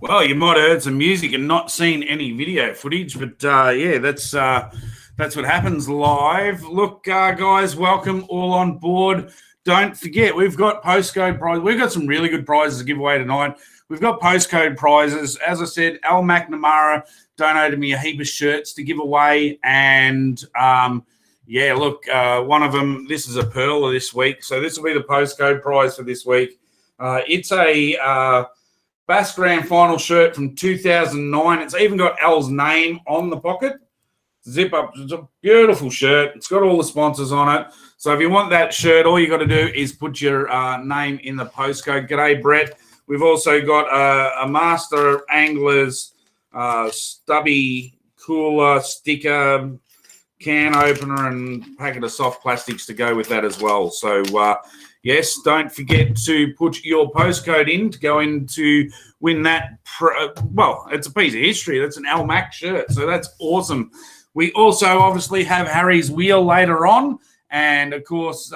Well, you might have heard some music and not seen any video footage, but yeah, that's what happens live. Look, guys, welcome all on board. Don't forget, we've got postcode prizes. We've got some really good prizes to give away tonight. We've got postcode prizes. As I said, Al McNamara donated me a heap of shirts to give away, and yeah, look, one of them. This is a pearl of this week, so this will be the postcode prize for this week. It's a Bass Grand Final shirt from 2009. It's even got Al's name on the pocket. Zip up. It's a beautiful shirt. It's got all the sponsors on it. So if you want that shirt, all you got to do is put your name in the postcode. G'day, Brett. We've also got a Master Anglers stubby cooler sticker, can opener, and packet of soft plastics to go with that as well. So yes, don't forget to put your postcode in to go in to win that. Well, it's a piece of history. That's an Al Mac shirt, so that's awesome. We also obviously have Harry's wheel later on, and of course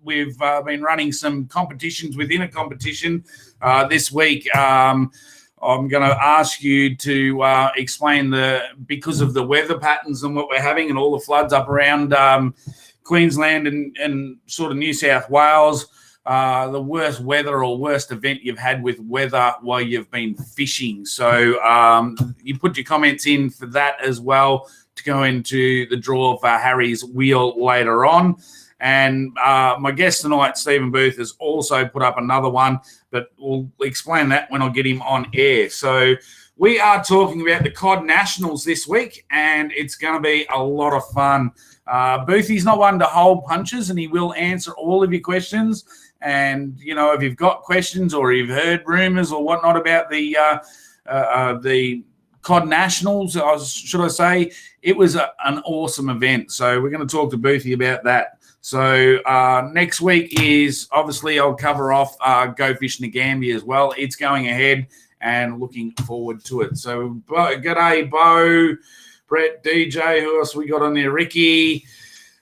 we've been running some competitions within a competition this week. I'm going to ask you to explain because of the weather patterns and what we're having and all the floods up around Queensland and sort of New South Wales, the worst weather or worst event you've had with weather while you've been fishing. So you put your comments in for that as well to go into the draw for Harry's wheel later on. And my guest tonight, Stephen Booth, has also put up another one, but we'll explain that when I get him on air. So we are talking about the Cod Nationals this week, and it's going to be a lot of fun. Boothie's not one to hold punches, and he will answer all of your questions. And, you know, if you've got questions or you've heard rumours or whatnot about the Cod Nationals, should I say, it was an awesome event. So we're going to talk to Boothie about that. So next week is, obviously, I'll cover off Go Fishing the Gambia as well. It's going ahead and looking forward to it. So g'day, Bo, Brett, DJ, who else we got on there? Ricky,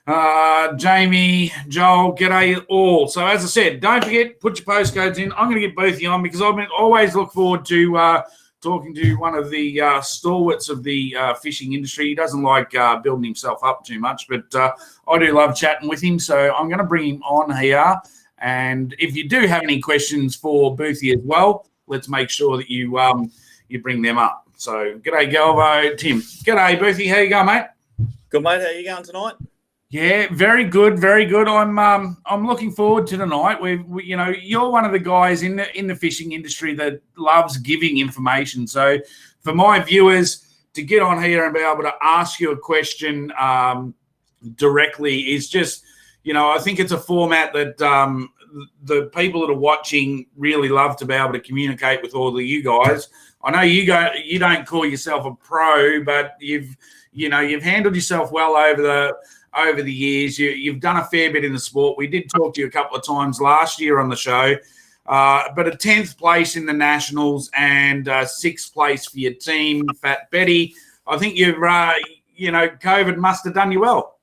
Jamie, Joel, g'day all. So as I said, don't forget, put your postcodes in. I'm going to get both of you on because I've always look forward to talking to one of the stalwarts of the fishing industry. He doesn't like building himself up too much, but I do love chatting with him. So I'm going to bring him on here. And if you do have any questions for Boothie as well, let's make sure that you bring them up. So g'day, Galvo, Tim. G'day, Boothie. How you going, mate? Good, mate. How you going tonight? Yeah, very good, very good. I'm looking forward to tonight. We you know, you're one of the guys in the fishing industry that loves giving information. So for my viewers to get on here and be able to ask you a question directly is just, you know, I think it's a format that the people that are watching really love to be able to communicate with all of you guys. I know you don't call yourself a pro, but you've handled yourself well over the years. You've done a fair bit in the sport. We did talk to you a couple of times last year on the show, but a 10th place in the Nationals and 6th place for your team, Fat Betty. I think COVID must have done you well.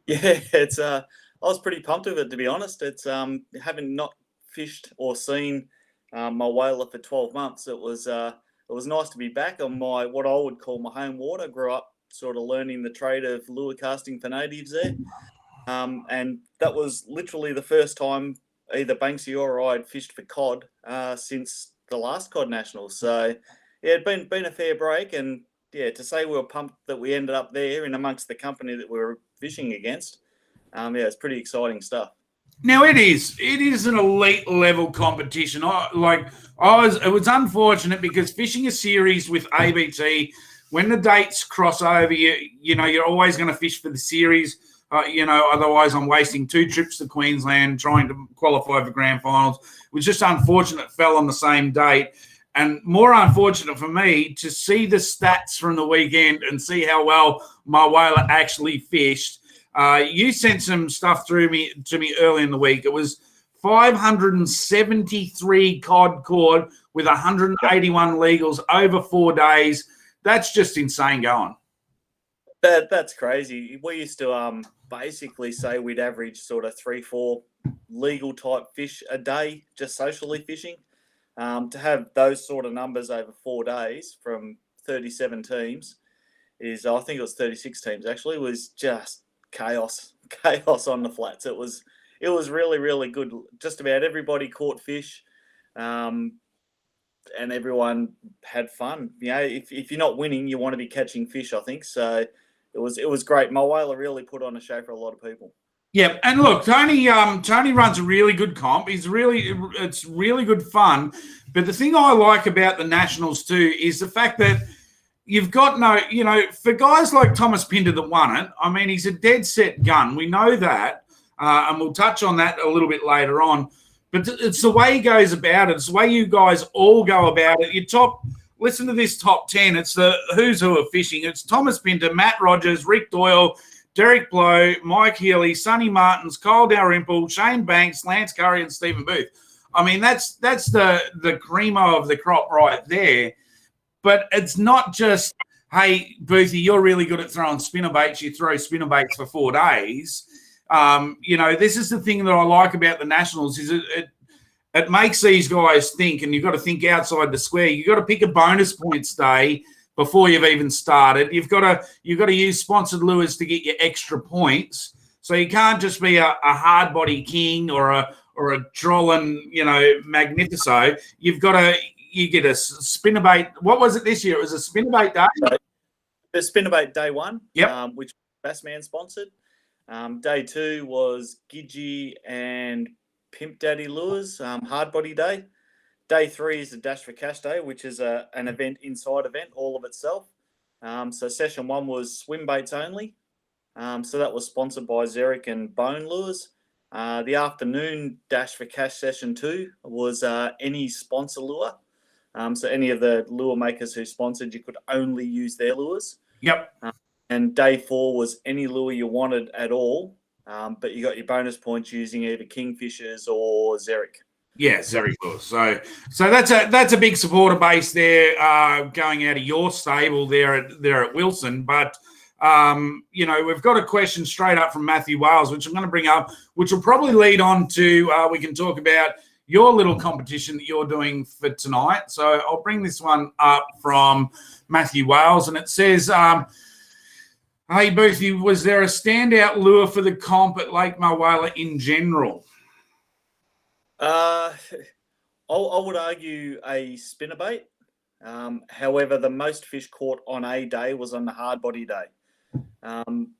Yeah, it's I was pretty pumped with it, to be honest. It's having not fished or seen my whaler for 12 months. It was nice to be back on my what I would call my home water. Grew up sort of learning the trade of lure casting for natives there. And that was literally the first time either Banksy or I had fished for cod since the last Cod Nationals. So, yeah, it'd been a fair break. And, yeah, to say we were pumped that we ended up there in amongst the company that we were fishing against, yeah, it's pretty exciting stuff. Now, it is an elite level competition. It was unfortunate because fishing a series with ABT, when the dates cross over, you're always going to fish for the series. Otherwise I'm wasting 2 trips to Queensland trying to qualify for grand finals. It was just unfortunate it fell on the same date. And more unfortunate for me to see the stats from the weekend and see how well my whaler actually fished. You sent some stuff to me early in the week. It was 573 cod caught with 181 legals over 4 days. That's just insane going. That's crazy. We used to basically say we'd average sort of 3-4 legal type fish a day, just socially fishing. To have those sort of numbers over 4 days from 37 teams I think it was 36 teams actually, was just chaos on the flats. It was really, really good. Just about everybody caught fish, and everyone had fun. If you're not winning, you want to be catching fish, I think. So it was great. Mulwala really put on a show for a lot of people. Yeah, and look, Tony runs a really good comp. It's really good fun. But the thing I like about the Nationals too is the fact that you've got for guys like Thomas Pinder that won it, I mean, he's a dead set gun. We know that, and we'll touch on that a little bit later on. But it's the way he goes about it. It's the way you guys all go about it. Listen to this top 10. It's the who's who of fishing. It's Thomas Pinder, Matt Rogers, Rick Doyle, Derek Blow, Mike Healy, Sonny Martins, Kyle Dalrymple, Shane Banks, Lance Curry, and Stephen Booth. I mean, that's the cream of the crop right there. But it's not just, hey, Boothie, you're really good at throwing spinnerbaits. You throw spinnerbaits for 4 days. This is the thing that I like about the Nationals is it makes these guys think, and you've got to think outside the square. You've got to pick a bonus points day before you've even started. You've got to use sponsored lures to get your extra points. So you can't just be a hard body king or a trolling, magnifico. You get a spinnerbait. What was it this year? It was a spinnerbait day. The spinnerbait day 1, yep. Which Bassman sponsored. Day 2 was Gidgee and Pimp Daddy Lures, hard body day. Day 3 is the Dash for Cash day, which is an inside event all of itself. So session 1 was swim baits only. So that was sponsored by Zerrick and Bone Lures. The afternoon Dash for Cash session 2 was any sponsor lure. So any of the lure makers who sponsored, you could only use their lures. Yep. And day 4 was any lure you wanted at all, but you got your bonus points using either Kingfishers or Zerrick. Yeah, Zerrick lures. So that's a big supporter base there, going out of your stable there at Wilson. But we've got a question straight up from Matthew Wales, which I'm going to bring up, which will probably lead on to we can talk about your little competition that you're doing for tonight. So I'll bring this one up from Matthew Wales, and it says, hey, Boothie, was there a standout lure for the comp at Lake Mulwala in general? I would argue a spinnerbait. However, the most fish caught on a day was on the hard body day.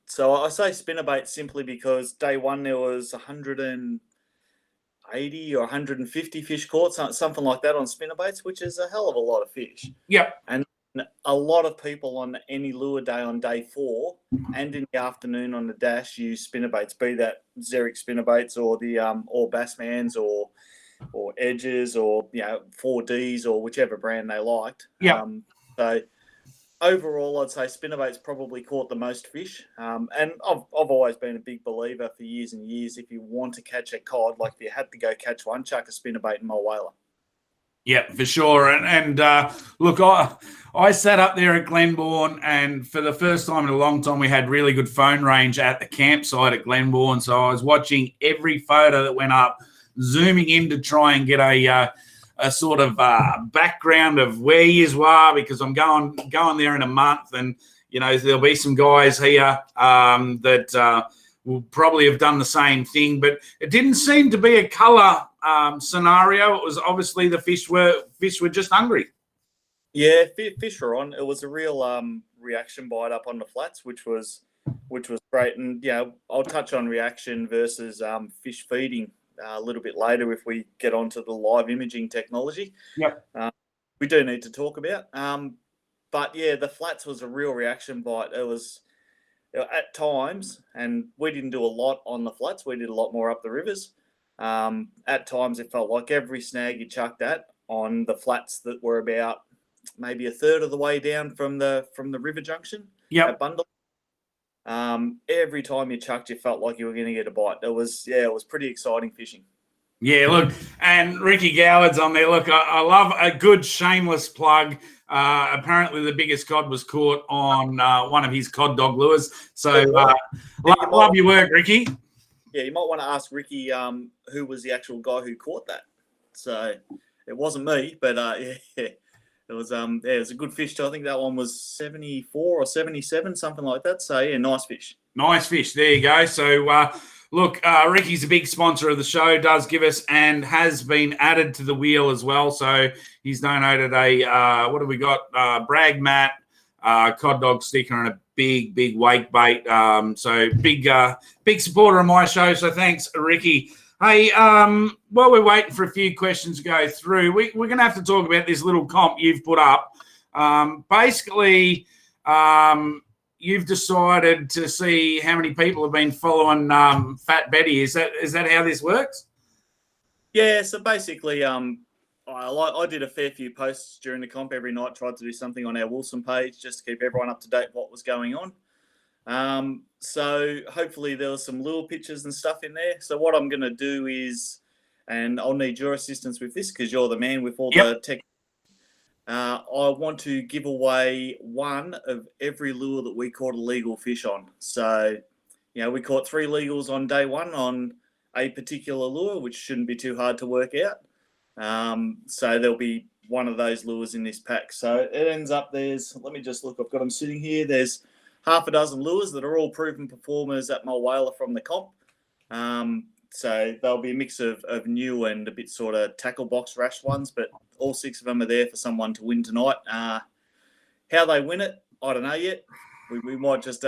So I say spinnerbait simply because day 1 there was 180 or 150 fish caught, something like that on spinnerbaits, which is a hell of a lot of fish. Yep. And a lot of people on any lure day on day 4 and in the afternoon on the dash use spinnerbaits, be that Zerrick spinnerbaits or the or Bassmans or Edges or 4Ds or whichever brand they liked. Yeah. So overall, I'd say spinnerbaits probably caught the most fish. And I've always been a big believer for years and years. If you want to catch a cod, like if you had to go catch one, chuck a spinnerbait in Mulwala. Yeah, for sure. And look, I sat up there at Glenbourne, and for the first time in a long time, we had really good phone range at the campsite at Glenbourne. So I was watching every photo that went up, zooming in to try and get a sort of background of where you were, because I'm going there in a month, and there'll be some guys here that will probably have done the same thing. But it didn't seem to be a colour scenario. It was obviously the fish were just hungry. Yeah, fish were on. It was a real reaction bite up on the flats, which was great. And I'll touch on reaction versus fish feeding a little bit later if we get onto the live imaging technology. Yep. We do need to talk about. But yeah, the flats was a real reaction bite. It was at times, and we didn't do a lot on the flats. We did a lot more up the rivers. At times, it felt like every snag you chucked at on the flats that were about maybe a third of the way down from the river junction. Yeah. At Bundle. Every time you chucked, you felt like you were going to get a bite. It was pretty exciting fishing. Yeah, look, and Ricky Goward's on there. Look, I love a good shameless plug. Apparently, the biggest cod was caught on one of his cod dog lures. So, love your work, Ricky. Yeah, you might want to ask Ricky who was the actual guy who caught that. So, it wasn't me, but yeah, it was it was a good fish too. I think that one was 74 or 77, something like that. So yeah, nice fish. Nice fish. There you go. So, look, Ricky's a big sponsor of the show, does give us and has been added to the wheel as well. So he's donated what have we got? Brag mat, cod dog sticker, and a big wake bait. So big supporter of my show. So thanks, Ricky. Hey, while we're waiting for a few questions to go through, we're going to have to talk about this little comp you've put up. Basically, you've decided to see how many people have been following Fat Betty. Is that how this works? Yeah. So basically, I did a fair few posts during the comp every night. Tried to do something on our Wilson page just to keep everyone up to date with what was going on. So hopefully there was some lure pictures and stuff in there. So what I'm going to do is, and I'll need your assistance with this because you're the man with all the tech. I want to give away one of every lure that we caught a legal fish on. So, we caught 3 legals on day one on a particular lure, which shouldn't be too hard to work out. So there'll be one of those lures in this pack. So it ends up let me just look, I've got them sitting here. There's half a dozen lures that are all proven performers at my whaler from the comp. So there'll be a mix of new and a bit sort of tackle box rash ones, but all 6 of them are there for someone to win tonight. How they win it, I don't know yet. We might just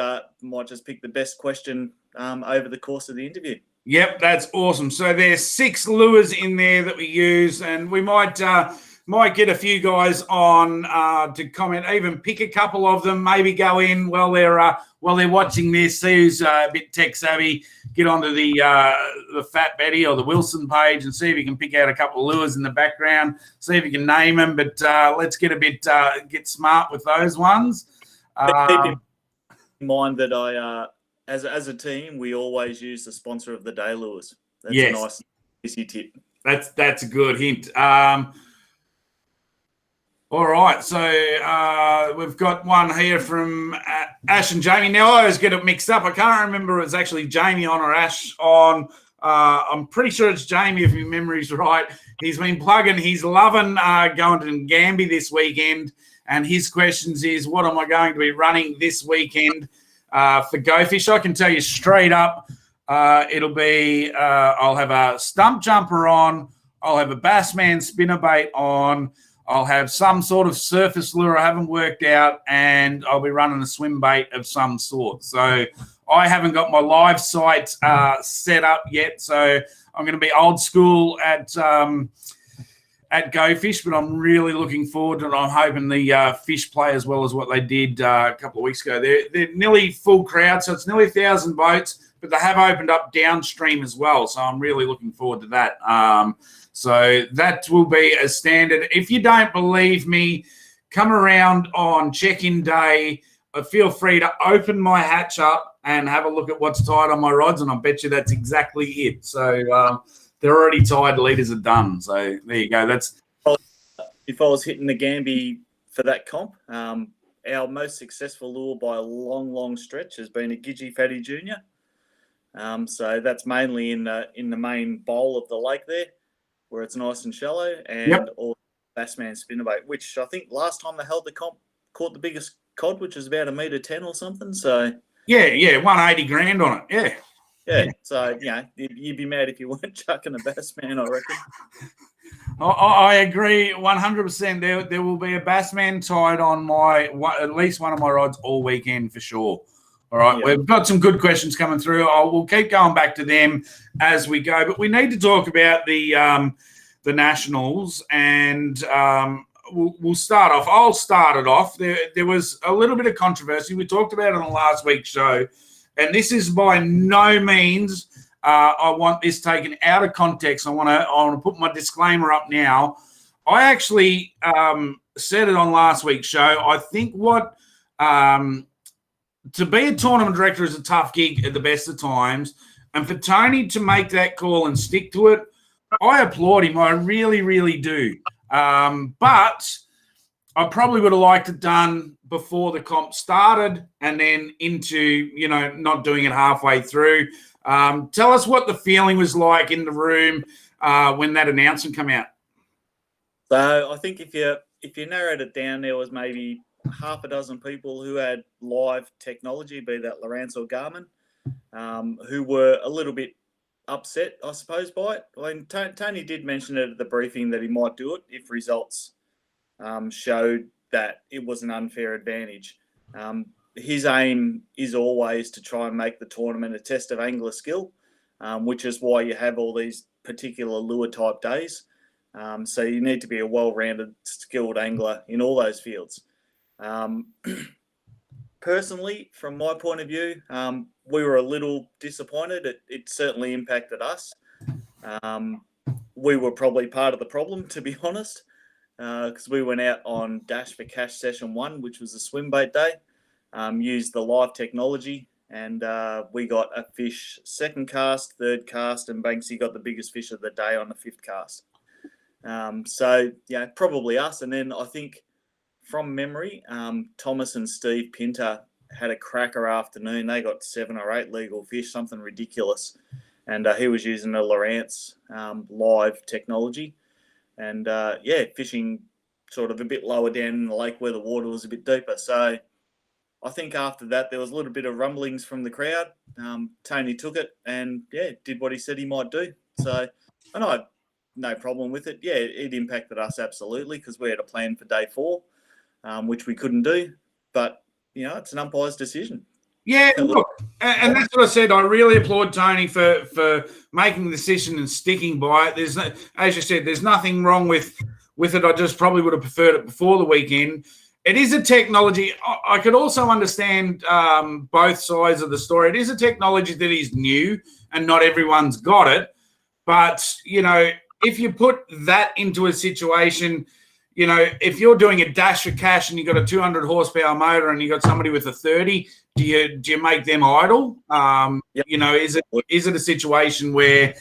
pick the best question over the course of the interview. Yep, that's awesome. So there's 6 lures in there that we use, and we might get a few guys on to comment, even pick a couple of them, maybe go in while they're watching this, see who's a bit tech savvy, get onto the Fat Betty or the Wilson page and see if you can pick out a couple of lures in the background, see if you can name them. But let's get get smart with those ones. Keep in mind that as a team, we always use the sponsor of the day lures. That's a nice, easy tip. That's a good hint. All right, so we've got one here from Ash and Jamie. Now, I always get it mixed up. I can't remember if it's actually Jamie on or Ash on. I'm pretty sure it's Jamie, if my memory's right. He's been plugging. He's loving going to Ngambie this weekend, and his questions is, what am I going to be running this weekend for Go Fish? I can tell you straight up, it'll be I'll have a stump jumper on. I'll have a Bassman spinnerbait on. I'll have some sort of surface lure I haven't worked out, and I'll be running a swim bait of some sort. So I haven't got my live site set up yet, so I'm going to be old school at Go Fish, but I'm really looking forward to it. I'm hoping the fish play as well as what they did a couple of weeks ago. They're nearly full crowd, so it's nearly 1,000 boats, but they have opened up downstream as well, so I'm really looking forward to that. So that will be a standard. If you don't believe me, come around on check-in day. Feel free to open my hatch up and have a look at what's tied on my rods, and I bet you that's exactly it. So they're already tied, leaders are done. So there you go. That's if I was hitting the Ngambie for that comp, our most successful lure by a long stretch has been a Gidgee Fatty Junior. So that's mainly in the main bowl of the lake there, where it's nice and shallow, and all Bassman spinnerbait, which I think last time they held the comp caught the biggest cod, which is about 1.10 m or something. So yeah, 180 grand on it. Yeah. So you'd be mad if you weren't chucking a Bassman, I reckon. I agree 100%. There will be a Bassman tied on at least one of my rods all weekend for sure. All right, We've got some good questions coming through. We'll keep going back to them as we go, but we need to talk about the Nationals, and we'll start off. I'll start it off. There was a little bit of controversy. We talked about it on the last week's show, and this is by no means. I want this taken out of context. I want to put my disclaimer up now. I actually said it on last week's show. I think to be a tournament director is a tough gig at the best of times. And for Tony to make that call and stick to it, I applaud him. I really, really do. But I probably would have liked it done before the comp started and then into, not doing it halfway through. Tell us what the feeling was like in the room when that announcement came out. So I think if you narrowed it down, there was maybe half a dozen people who had live technology, be that Lowrance or Garmin, who were a little bit upset, I suppose, by it. I mean, Tony did mention it at the briefing that he might do it if results showed that it was an unfair advantage. His aim is always to try and make the tournament a test of angler skill, which is why you have all these particular lure type days. So you need to be a well-rounded, skilled angler in all those fields. Personally, from my point of view, we were a little disappointed. It certainly impacted us. We were probably part of the problem, to be honest, because we went out on Dash for Cash session 1, which was a swim bait day, used the live technology, and we got a fish second cast, third cast, and Banksy got the biggest fish of the day on the fifth cast. So, yeah, probably us. And then I think from memory, Thomas and Steve Pinter had a cracker afternoon. They got 7 or 8 legal fish, something ridiculous. And he was using the Lowrance live technology. And, fishing sort of a bit lower down in the lake where the water was a bit deeper. So I think after that, there was a little bit of rumblings from the crowd. Tony took it and, did what he said he might do. So, and I had no problem with it. Yeah, it impacted us absolutely because we had a plan for day 4. Which we couldn't do, but it's an umpire's decision. Yeah, look, and that's what I said. I really applaud Tony for making the decision and sticking by it. There's, as you said, there's nothing wrong with it. I just probably would have preferred it before the weekend. It is a technology. I could also understand both sides of the story. It is a technology that is new and not everyone's got it. But, if you put that into a situation, if you're doing a Dash for Cash and you've got a 200 horsepower motor and you've got somebody with a 30, do you make them idle? Yep. Is it a situation where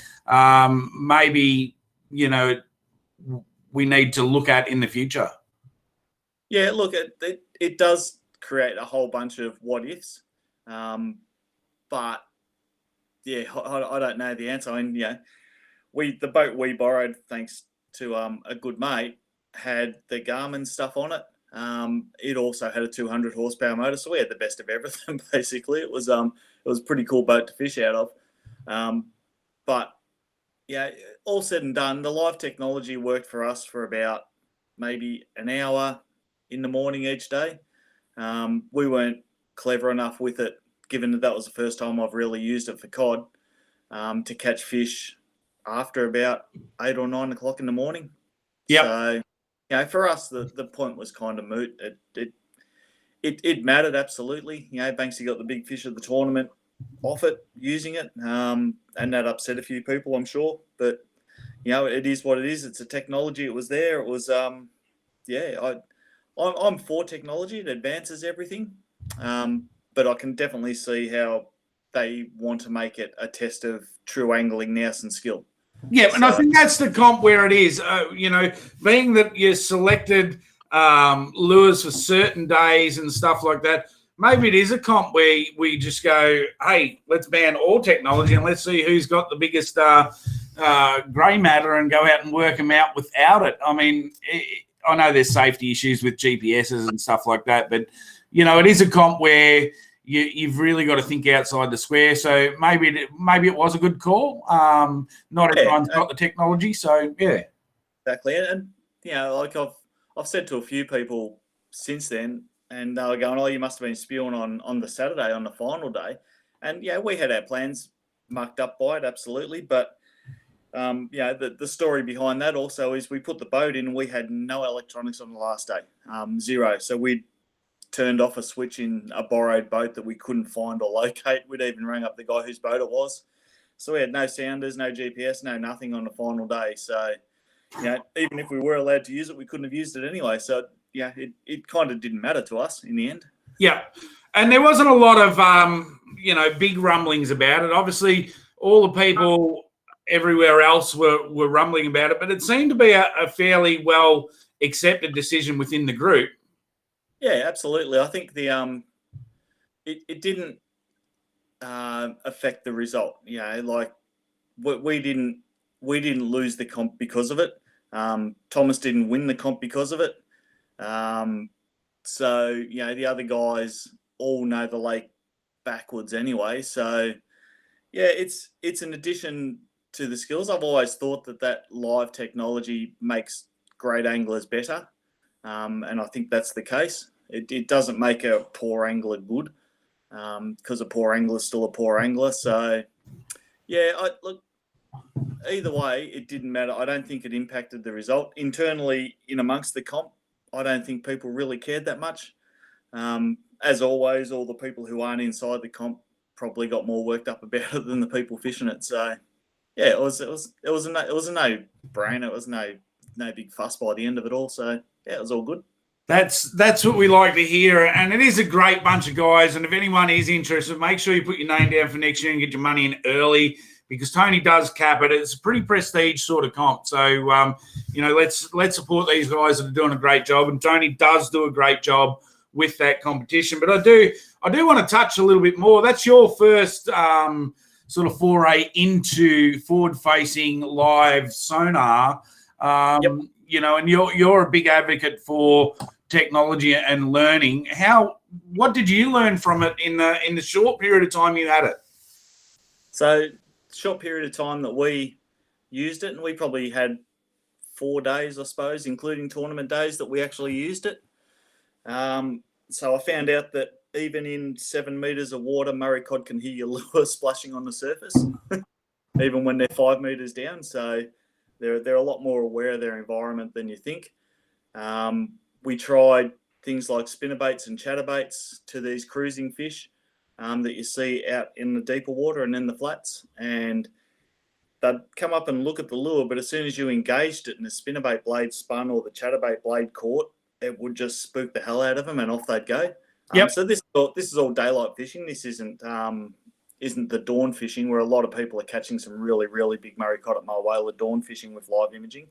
maybe, we need to look at in the future? Yeah, look, it does create a whole bunch of what ifs. But, yeah, I don't know the answer. I mean, the boat we borrowed, thanks to a good mate, had the Garmin stuff on it. It also had a 200 horsepower motor, so we had the best of everything. Basically, it was a pretty cool boat to fish out of. But all said and done, the live technology worked for us for about maybe an hour in the morning each day. We weren't clever enough with it, given that was the first time I've really used it for cod, to catch fish after about 8 or 9 o'clock in the morning. Yep. So, for us, the point was kind of moot. It mattered absolutely. Banksy got the big fish of the tournament off it, using it, and that upset a few people, I'm sure. But it is what it is. It's a technology. It was there. It was I'm for technology. It advances everything, but I can definitely see how they want to make it a test of true angling nous and skill. Yeah, and I think that's the comp where it is. Being that you selected lures for certain days and stuff like that, maybe it is a comp where we just go, hey, let's ban all technology and let's see who's got the biggest grey matter and go out and work them out without it. I mean, I know there's safety issues with GPSs and stuff like that, but, it is a comp where you've really got to think outside the square. So maybe it was a good call. Not everyone's got the technology, so yeah. Exactly, and like I've said to a few people since then, and they were going, "Oh, you must have been spewing on the Saturday on the final day," and we had our plans mucked up by it, absolutely. But the story behind that also is we put the boat in and we had no electronics on the last day, 0. So we turned off a switch in a borrowed boat that we couldn't find or locate. We'd even rang up the guy whose boat it was. So we had no sounders, no GPS, no nothing on the final day. So, even if we were allowed to use it, we couldn't have used it anyway. So, it kind of didn't matter to us in the end. Yeah. And there wasn't a lot of, big rumblings about it. Obviously, all the people everywhere else were rumbling about it, but it seemed to be a fairly well accepted decision within the group. Yeah, absolutely. I think it didn't affect the result. Like we didn't lose the comp because of it. Thomas didn't win the comp because of it. So, you know, the other guys all know the lake backwards anyway. So, yeah, it's an addition to the skills. I've always thought that live technology makes great anglers better. And I think that's the case. It doesn't make a poor angler good, because a poor angler is still a poor angler. So, yeah, look, either way, it didn't matter. I don't think it impacted the result. Internally, in amongst the comp, I don't think people really cared that much. As always, all the people who aren't inside the comp probably got more worked up about it than the people fishing it. So, yeah, it was a no-brainer. It was no big fuss by the end of it all. So, yeah, it was all good. That's what we like to hear, and it is a great bunch of guys. And if anyone is interested, make sure you put your name down for next year and get your money in early, because Tony does cap it. It's a pretty prestige sort of comp. So, you know, let's support these guys that are doing a great job, and Tony does do a great job with that competition. But I do want to touch a little bit more. That's your first sort of foray into forward-facing live sonar. Yep. You know, and you're a big advocate for technology and learning. What did you learn from it in the short period of time you had it? So, short period of time that we used it, and we probably had 4 days, I suppose, including tournament days, that we actually used it. So I found out that even in 7 meters of water, Murray cod can hear your lure splashing on the surface, even when they're 5 meters down. So they're a lot more aware of their environment than you think. We tried things like spinnerbaits and chatterbaits to these cruising fish that you see out in the deeper water and in the flats, and they'd come up and look at the lure, but as soon as you engaged it and the spinnerbait blade spun or the chatterbait blade caught, it would just spook the hell out of them and off they'd go. Yep. So this is all daylight fishing. This isn't the dawn fishing, where a lot of people are catching some really, really big Murray cod at my whale at dawn fishing with live imaging.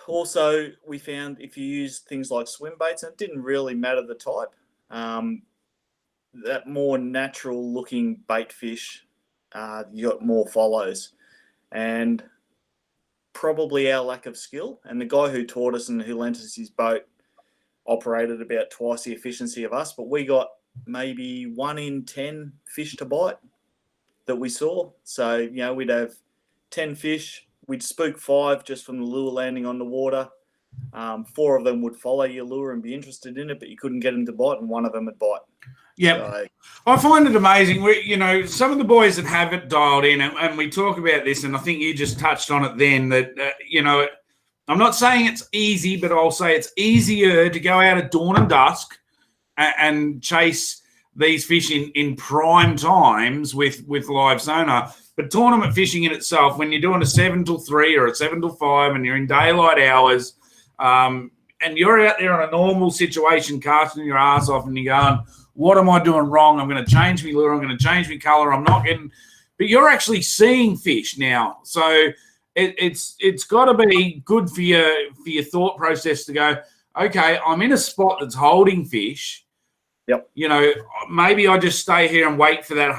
Also, we found if you use things like swim baits, and it didn't really matter the type, that more natural looking bait fish, you got more follows. And probably our lack of skill, and the guy who taught us and who lent us his boat operated about twice the efficiency of us, but we got maybe 1 in 10 fish to bite that we saw. So, you know, we'd have 10 fish, we'd spook 5 just from the lure landing on the water. 4 of them would follow your lure and be interested in it, but you couldn't get them to bite, and 1 of them would bite. Yeah, so I find it amazing. You know, some of the boys that have it dialed in, and we talk about this, and I think you just touched on it then, that, you know, I'm not saying it's easy, but I'll say it's easier to go out at dawn and dusk and chase these fish in prime times with live sonar. But tournament fishing in itself, when you're doing a 7 till 3 or a 7 till 5 and you're in daylight hours, and you're out there on a normal situation casting your ass off and you're going, what am I doing wrong? I'm going to change my lure. I'm going to change my color. I'm not getting – but you're actually seeing fish now. So it's got to be good for your thought process to go, okay, I'm in a spot that's holding fish. Yep. You know, maybe I just stay here and wait for that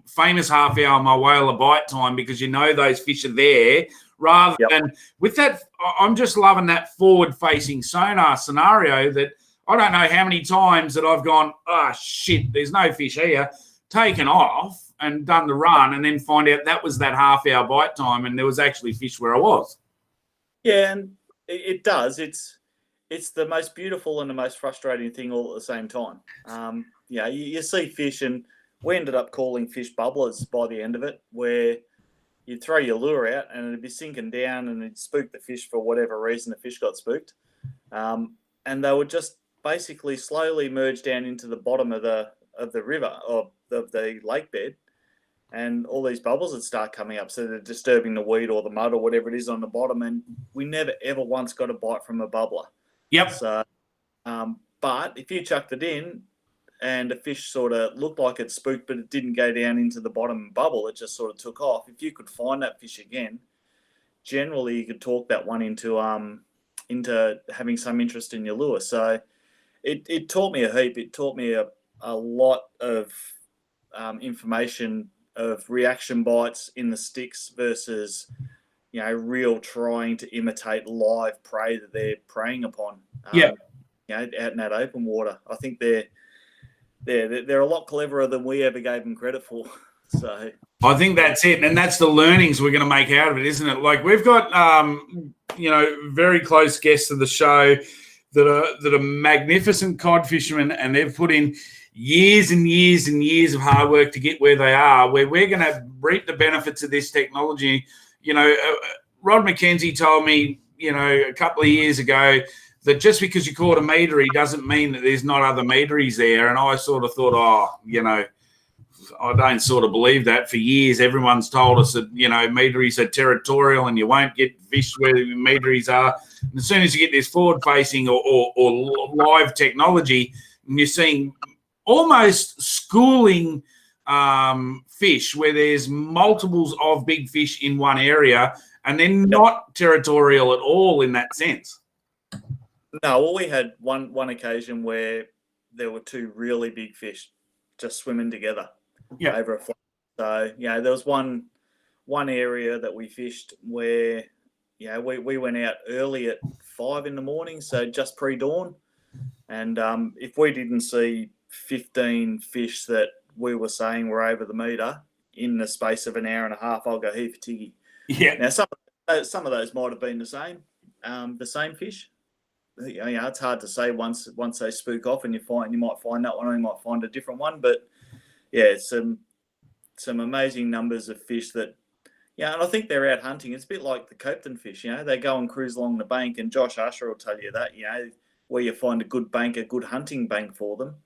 famous half hour my whaler bite time, because you know those fish are there, rather than with that. I'm just loving that forward-facing sonar scenario that I don't know how many times that I've gone, oh, shit, there's no fish here, taken off and done the run, and then find out that was that half-hour bite time and there was actually fish where I was. Yeah, and it does. It's the most beautiful and the most frustrating thing all at the same time. Yeah, you see fish, and we ended up calling fish bubblers by the end of it, where you'd throw your lure out and it'd be sinking down and it'd spook the fish for whatever reason. The fish got spooked. And they would just basically slowly merge down into the bottom of the river, or of the lake bed, and all these bubbles would start coming up. So they're disturbing the weed or the mud or whatever it is on the bottom. And we never, ever once got a bite from a bubbler. Yep. So, but if you chucked it in and a fish sort of looked like it spooked, but it didn't go down into the bottom bubble, it just sort of took off. If you could find that fish again, generally you could talk that one into having some interest in your lure. So it taught me a heap. It taught me a lot of information of reaction bites in the sticks versus real trying to imitate live prey that they're preying upon. Yeah. Out in that open water. I think they're a lot cleverer than we ever gave them credit for. So I think that's it, and that's the learnings we're going to make out of it, isn't it? Like we've got, very close guests of the show that are magnificent cod fishermen, and they've put in years and years and years of hard work to get where they are. Where we're going to reap the benefits of this technology. Rod McKenzie told me, a couple of years ago, that just because you caught a meatery doesn't mean that there's not other meateries there. And I sort of thought, I don't sort of believe that. For years, everyone's told us that, meateries are territorial and you won't get fish where the meateries are. And as soon as you get this forward-facing or live technology, and you're seeing almost schooling fish where there's multiples of big fish in one area, and they're not territorial at all in that sense. No, well, we had one occasion where there were two really big fish just swimming together over a float. So, there was one area that we fished where, we went out early at 5 a.m, so just pre-dawn. And if we didn't see 15 fish that we were saying were over the meter in the space of an hour and a half, I'll go here for Tiggy. Yeah. Now, some of those might have been the same fish. It's hard to say once they spook off, and you might find that one, or you might find a different one. But it's some amazing numbers of fish that, and I think they're out hunting. It's a bit like the Copton fish. They go and cruise along the bank, and Josh Usher will tell you that. Where you find a good hunting bank for them.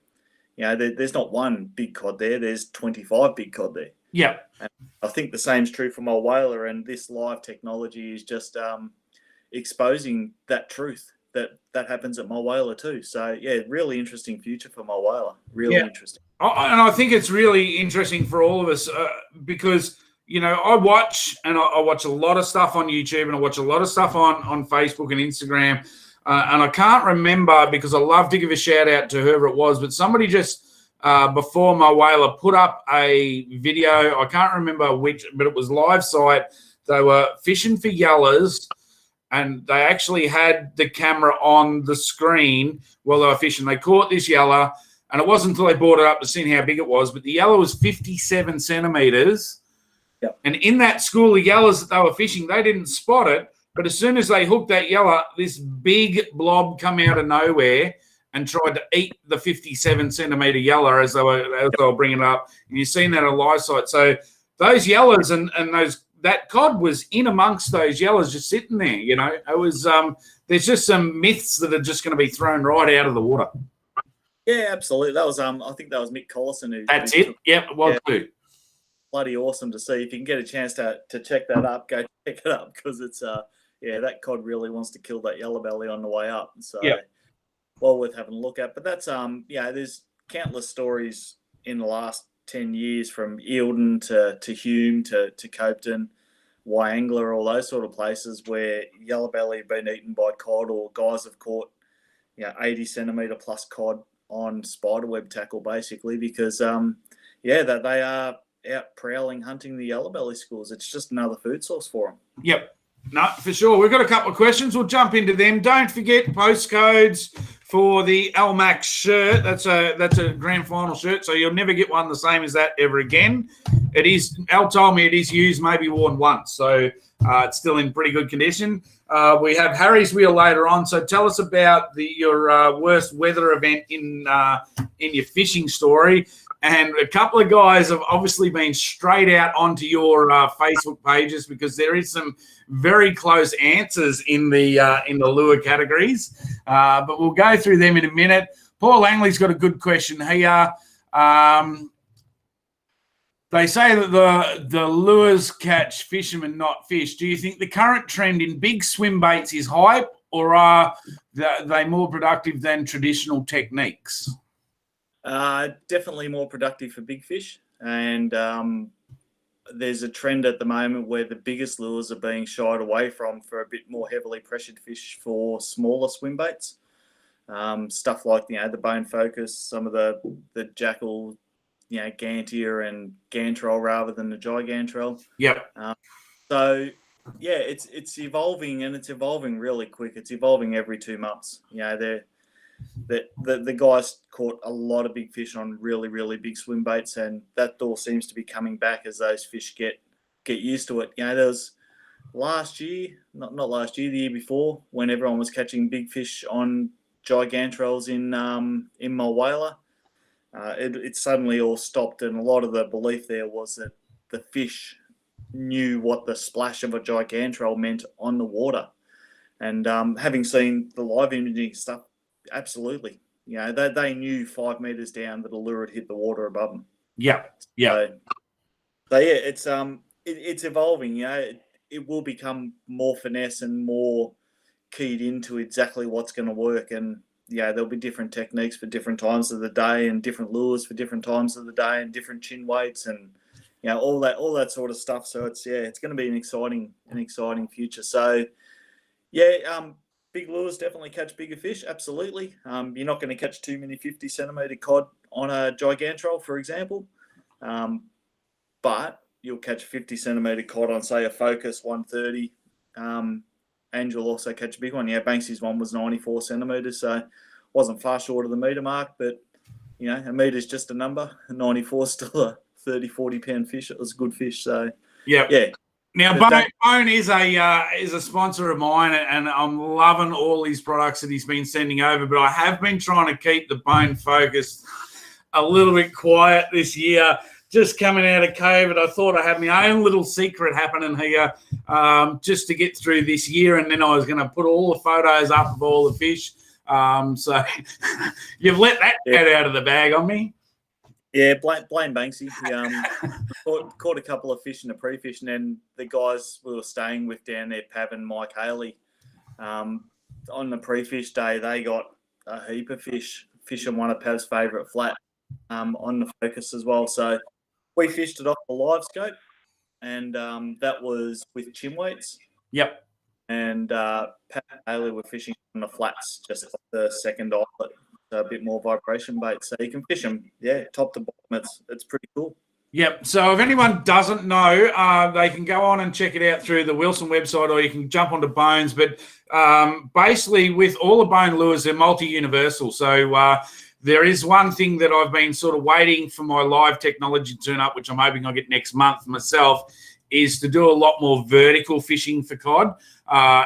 There's not one big cod there. There's 25 big cod there. Yeah. And I think the same's true for my whaler, and this live technology is just exposing that truth. That happens at my whaler too. So, really interesting future for my whaler. Really interesting. And I think it's really interesting for all of us because, I watch a lot of stuff on YouTube, and I watch a lot of stuff on Facebook and Instagram. And I can't remember, because I love to give a shout out to whoever it was, but somebody just before my whaler put up a video. I can't remember which, but it was live site. They were fishing for yellers, and they actually had the camera on the screen while they were fishing. They caught this yeller, and it wasn't until they brought it up to see how big it was, but the yeller was 57 centimetres. Yep. And in that school of yellers that they were fishing, they didn't spot it, but as soon as they hooked that yeller, this big blob come out of nowhere and tried to eat the 57 centimetre yeller as they were bringing it up. And you've seen that on live site. So those yellers and that cod was in amongst those yellers just sitting there, It was there's just some myths that are just going to be thrown right out of the water. Yeah, absolutely. That was I think that was Mick Collison who. That's it. Yep, it was too. Bloody awesome to see. If you can get a chance to check that up, go check it up, because it's that cod really wants to kill that yellow belly on the way up. So well worth having a look at. But that's there's countless stories in the last 10 years, from Eildon to Hume to Copton, Wyangler, all those sort of places where yellow belly have been eaten by cod, or guys have caught 80 centimetre plus cod on spiderweb tackle, basically, because that they are out prowling, hunting the yellow belly schools. It's just another food source for them. Yep. No, for sure. We've got a couple of questions. We'll jump into them. Don't forget postcodes for the LMAX shirt. That's a grand final shirt, so you'll never get one the same as that ever again. It is. Al told me it is used, maybe worn once, so it's still in pretty good condition. We have Harry's wheel later on. So tell us about your worst weather event in your fishing story. And a couple of guys have obviously been straight out onto your Facebook pages, because there is some very close answers in the lure categories. But we'll go through them in a minute. Paul Langley's got a good question here. They say that the lures catch fishermen, not fish. Do you think the current trend in big swim baits is hype, or are they more productive than traditional techniques? Definitely more productive for big fish, and there's a trend at the moment where the biggest lures are being shied away from for a bit more heavily pressured fish for smaller swim baits. Stuff like the bone focus, some of the jackal, Gantier and Gantrel rather than the Gigantrel. Yep. So Yeah, it's evolving, and it's evolving really quick. It's evolving every 2 months. The guys caught a lot of big fish on really, really big swim baits, and that all seems to be coming back as those fish get used to it. There was last year, not last year, the year before, when everyone was catching big fish on gigantrels in Mulwala. It suddenly all stopped, and a lot of the belief there was that the fish knew what the splash of a gigantrel meant on the water. And having seen the live imaging stuff, absolutely. They knew 5 meters down that a lure had hit the water above them. Yeah. So yeah, it's evolving. It will become more finesse and more keyed into exactly what's going to work. And there'll be different techniques for different times of the day, and different lures for different times of the day, and different chin weights, and all that sort of stuff. So it's going to be an exciting future. So big lures definitely catch bigger fish. Absolutely. You're not going to catch too many 50-centimeter cod on a gigantrel, for example, but you'll catch 50-centimeter cod on, say, a Focus 130. And you'll also catch a big one. Banksy's one was 94 centimeters, so wasn't far short of the meter mark, but a meter's just a number. 94 is still a 30-40 pound fish. It was a good fish. So yeah. Now, Bone is a sponsor of mine, and I'm loving all his products that he's been sending over. But I have been trying to keep the Bone focus a little bit quiet this year. Just coming out of COVID, I thought I had my own little secret happening here, just to get through this year, and then I was going to put all the photos up of all the fish. So you've let that get out of the bag on me. Yeah, blame Banksy. Caught a couple of fish in the pre-fish, and then the guys we were staying with down there, Pav and Mike Haley, on the pre-fish day, they got a heap of fish on one of Pav's favourite flat on the Focus as well. So we fished it off the live scope, and that was with chin weights. Yep. And Pat and Haley were fishing on the flats, just off the second eyelet. A bit more vibration bait, so you can fish them, top to bottom. It's pretty cool. Yep. So if anyone doesn't know, they can go on and check it out through the Wilson website, or you can jump onto Bones. But basically, with all the Bone lures, they're multi-universal. So there is one thing that I've been sort of waiting for my live technology to turn up, which I'm hoping I'll get next month myself, is to do a lot more vertical fishing for cod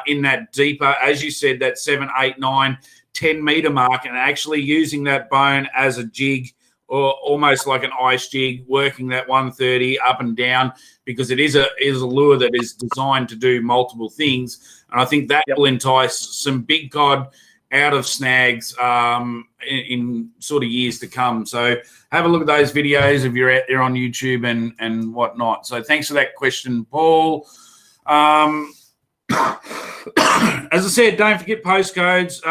in that deeper, as you said, that 7, 8, 9, 10 meter mark, and actually using that Bone as a jig, or almost like an ice jig, working that 130 up and down, because it is a lure that is designed to do multiple things. And I think that will entice some big cod out of snags in sort of years to come. So have a look at those videos if you're out there on YouTube and whatnot. So thanks for that question, Paul. As I said, don't forget postcodes,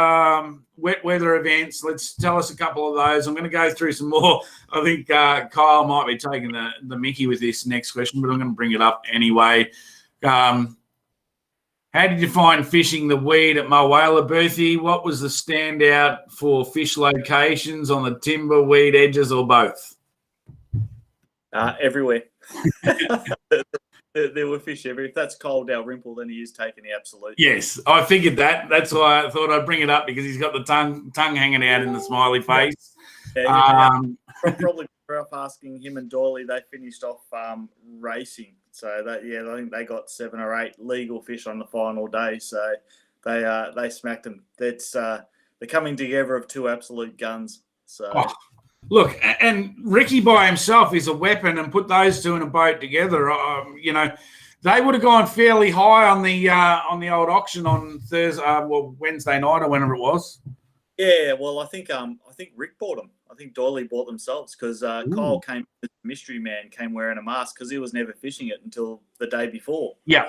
wet weather events. Let's tell us a couple of those. I'm going to go through some more. I think Kyle might be taking the mickey with this next question, but I'm going to bring it up anyway. How did you find fishing the weed at Mulwala, Boothie? What was the standout for fish locations on the timber, weed edges, or both? Everywhere. There were fish everywhere. If that's Cole Dalrymple, then he is taking the absolute. Yes, I figured that. That's why I thought I'd bring it up, because he's got the tongue hanging out in the smiley face. Probably off asking him and Doyley, they finished off racing. So I think they got 7 or 8 legal fish on the final day. So they smacked them. That's the coming together of 2 absolute guns. So. Look, and Ricky by himself is a weapon, and put those 2 in a boat together. They would have gone fairly high on the old auction on Wednesday night or whenever it was. Yeah, well, I think Rick bought them. I think Doyley bought themselves, because Kyle came, the mystery man came wearing a mask, because he was never fishing it until the day before. Yeah.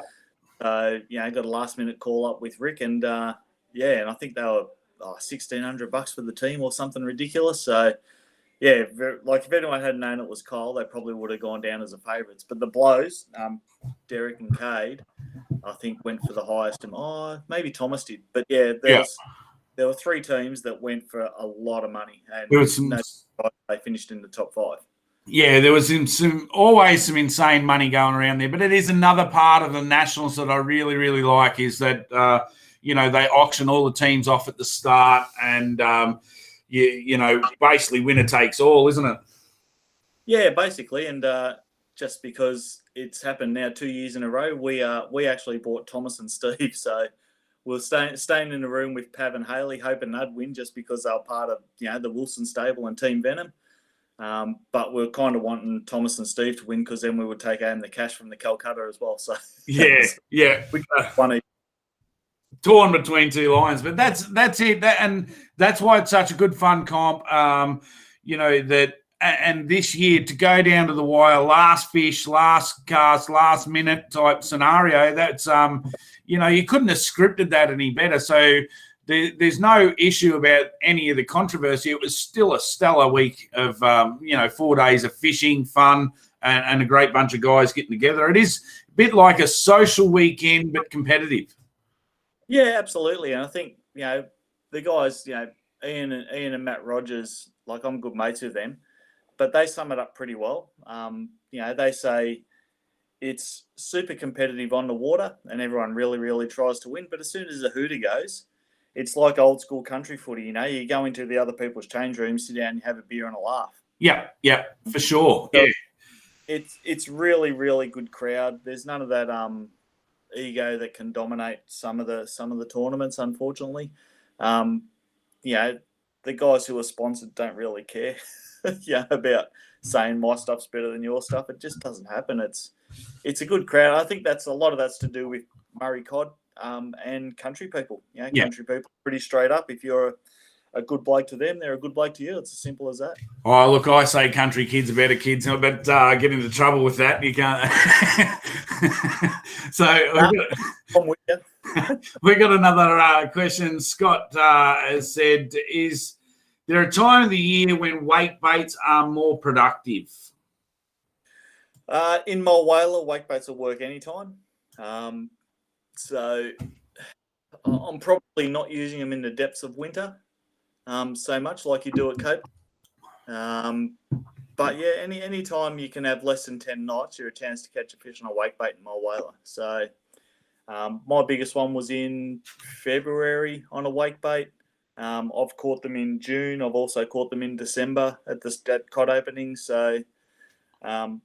I got a last minute call up with Rick, and and I think they were $1,600 for the team or something ridiculous. So. Yeah, if anyone had known it was Kyle, they probably would have gone down as the favourites. But the blows, Derek and Cade, I think went for the highest. And maybe Thomas did. But there were 3 teams that went for a lot of money, and they finished in the top 5. Yeah, there was always some insane money going around there, but it is another part of the Nationals that I really, really like is that they auction all the teams off at the start, and basically winner takes all, isn't it? Yeah, basically, and just because it's happened now 2 years in a row, we actually bought Thomas and Steve, so we're staying in the room with Pav and Haley, hoping they'd win just because they're part of the Wilson stable and Team Venom. But we're kind of wanting Thomas and Steve to win because then we would take home the cash from the Calcutta as well. So yeah, we got funny. Torn between two lines, but that's it, and that's why it's such a good fun comp. And this year to go down to the wire, last fish, last cast, last minute type scenario. That's you couldn't have scripted that any better. So there's no issue about any of the controversy. It was still a stellar week of 4 days of fishing, fun, and a great bunch of guys getting together. It is a bit like a social weekend, but competitive. Yeah, absolutely. And I think the guys, Ian and Matt Rogers, like I'm good mates with them, but they sum it up pretty well. They say it's super competitive on the water, and everyone really, really tries to win. But as soon as the hooter goes, it's like old school country footy. You go into the other people's change room, sit down, and have a beer and a laugh. Yeah, for sure. So yeah, it's really, really good crowd. There's none of that ego that can dominate some of the tournaments, unfortunately. The guys who are sponsored don't really care about saying my stuff's better than your stuff. It just doesn't happen. It's a good crowd. I think a lot of that's to do with Murray Cod and country people. Country people pretty straight up. If you're a good bloke to them, they're a good bloke to you. It's as simple as that. Oh, look, I say country kids are better kids, but get into trouble with that. You can't. So I'm with you. We got another question. Scott has said, is there a time of the year when wake baits are more productive? In my whaler, wake baits will work anytime. So I'm probably not using them in the depths of winter so much like you do at Cope. But yeah, any time you can have less than 10 knots, you're a chance to catch a fish on a wake bait in my whaler. So my biggest one was in February on a wake bait. I've caught them in June. I've also caught them in December at cod opening. So I'm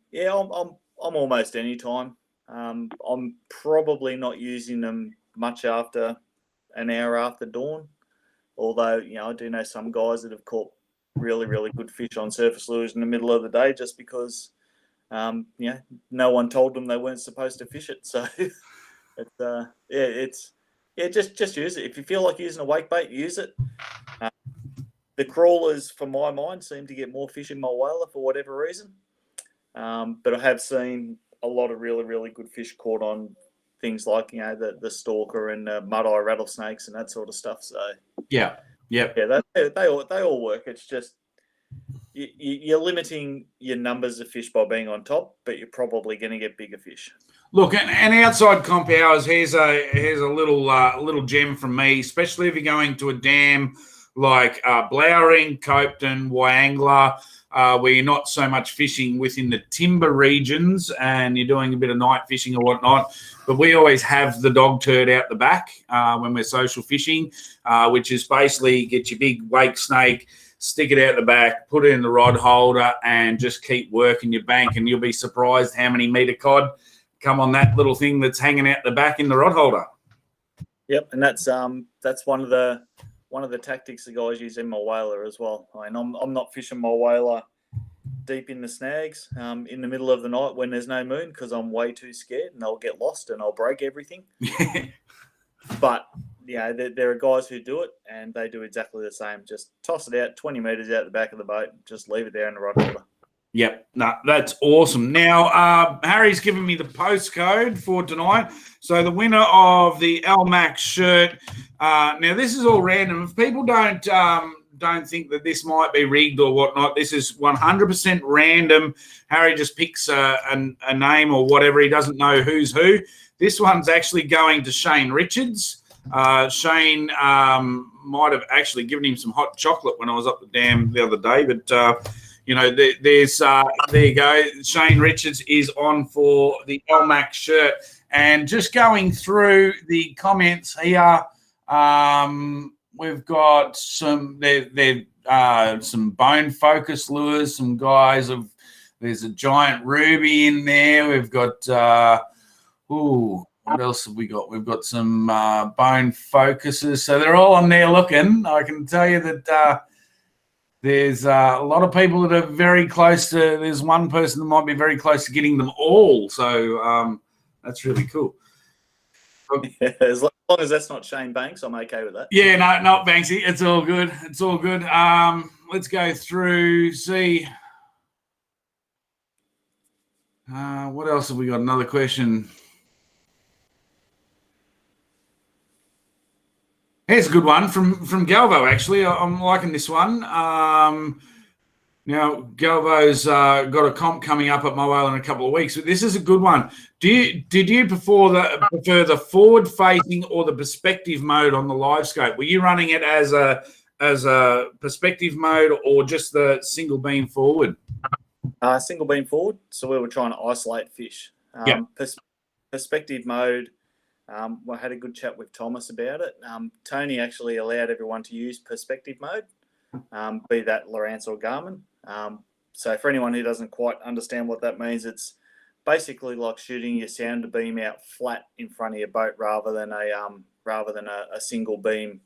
almost any time. I'm probably not using them much after an hour after dawn. Although, I do know some guys that have caught really, really good fish on surface lures in the middle of the day just because, no one told them they weren't supposed to fish it. So, just use it. If you feel like using a wake bait, use it. The crawlers, for my mind, seem to get more fish in my whaler for whatever reason. But I have seen a lot of really, really good fish caught on things like, the stalker and mud-eye rattlesnakes and that sort of stuff. So yeah, they all work. It's just you're limiting your numbers of fish by being on top, but you're probably going to get bigger fish. Look, and outside comp hours, here's a little gem from me, especially if you're going to a dam like Blowering, Copeton, Wyangla, where you're not so much fishing within the timber regions and you're doing a bit of night fishing or whatnot. But we always have the dog turd out the back when we're social fishing, which is basically get your big wake snake, stick it out the back, put it in the rod holder, and just keep working your bank. And you'll be surprised how many meter cod come on that little thing that's hanging out the back in the rod holder. Yep, and that's one of the tactics the guys use in my whaler as well. I mean, I'm not fishing my whaler deep in the snags in the middle of the night when there's no moon because I'm way too scared and I'll get lost and I'll break everything. But there are guys who do it and they do exactly the same. Just toss it out 20 meters out the back of the boat, just leave it there in the rod holder. Yep, no, that's awesome. Now, Harry's given me the postcode for tonight. So the winner of the LMAX shirt. Now, this is all random. If people don't think that this might be rigged or whatnot, this is 100% random. Harry just picks a name or whatever. He doesn't know who's who. This one's actually going to Shane Richards. Shane might have actually given him some hot chocolate when I was up the dam the other day, but there you go. Shane Richards is on for the LMAC shirt. And just going through the comments here, we've got some some bone focus lures. Some guys there's a giant ruby in there. We've got what else have we got? We've got some bone focuses. So they're all on there looking. I can tell you that there's a lot of people that are very close to. There's one person that might be very close to getting them all. So that's really cool. Yeah, as long as that's not Shane Banks, I'm okay with that. Yeah, no, not Banksy. It's all good. It's all good. Let's go through, see. What else have we got? Another question. Here's a good one from Galvo, actually. I'm liking this one. Now, Galvo's got a comp coming up at my whale in a couple of weeks. But this is a good one. Did you prefer the forward-facing or the perspective mode on the live scope? Were you running it as a perspective mode or just the single beam forward? Single beam forward. So we were trying to isolate fish. Perspective mode. I had a good chat with Thomas about it. Tony actually allowed everyone to use perspective mode, be that Lowrance or Garmin. So for anyone who doesn't quite understand what that means, it's basically like shooting your sounder beam out flat in front of your boat rather than a single beam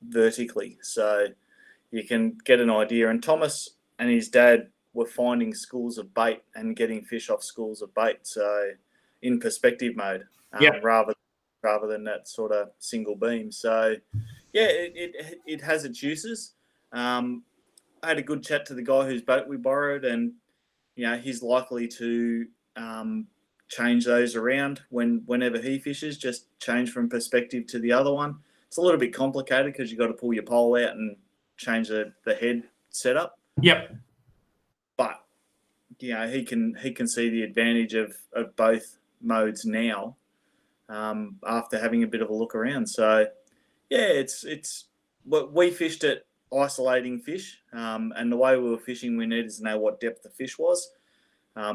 vertically. So you can get an idea. And Thomas and his dad were finding schools of bait and getting fish off schools of bait. So in perspective mode, rather than that sort of single beam. So yeah, it has its uses. I had a good chat to the guy whose boat we borrowed, and he's likely to change those around whenever he fishes. Just change from perspective to the other one. It's a little bit complicated because you've got to pull your pole out and change the head setup. Yep. But he can see the advantage of both modes now after having a bit of a look around. So yeah, it's what we fished it. Isolating fish, and the way we were fishing, we needed to know what depth the fish was.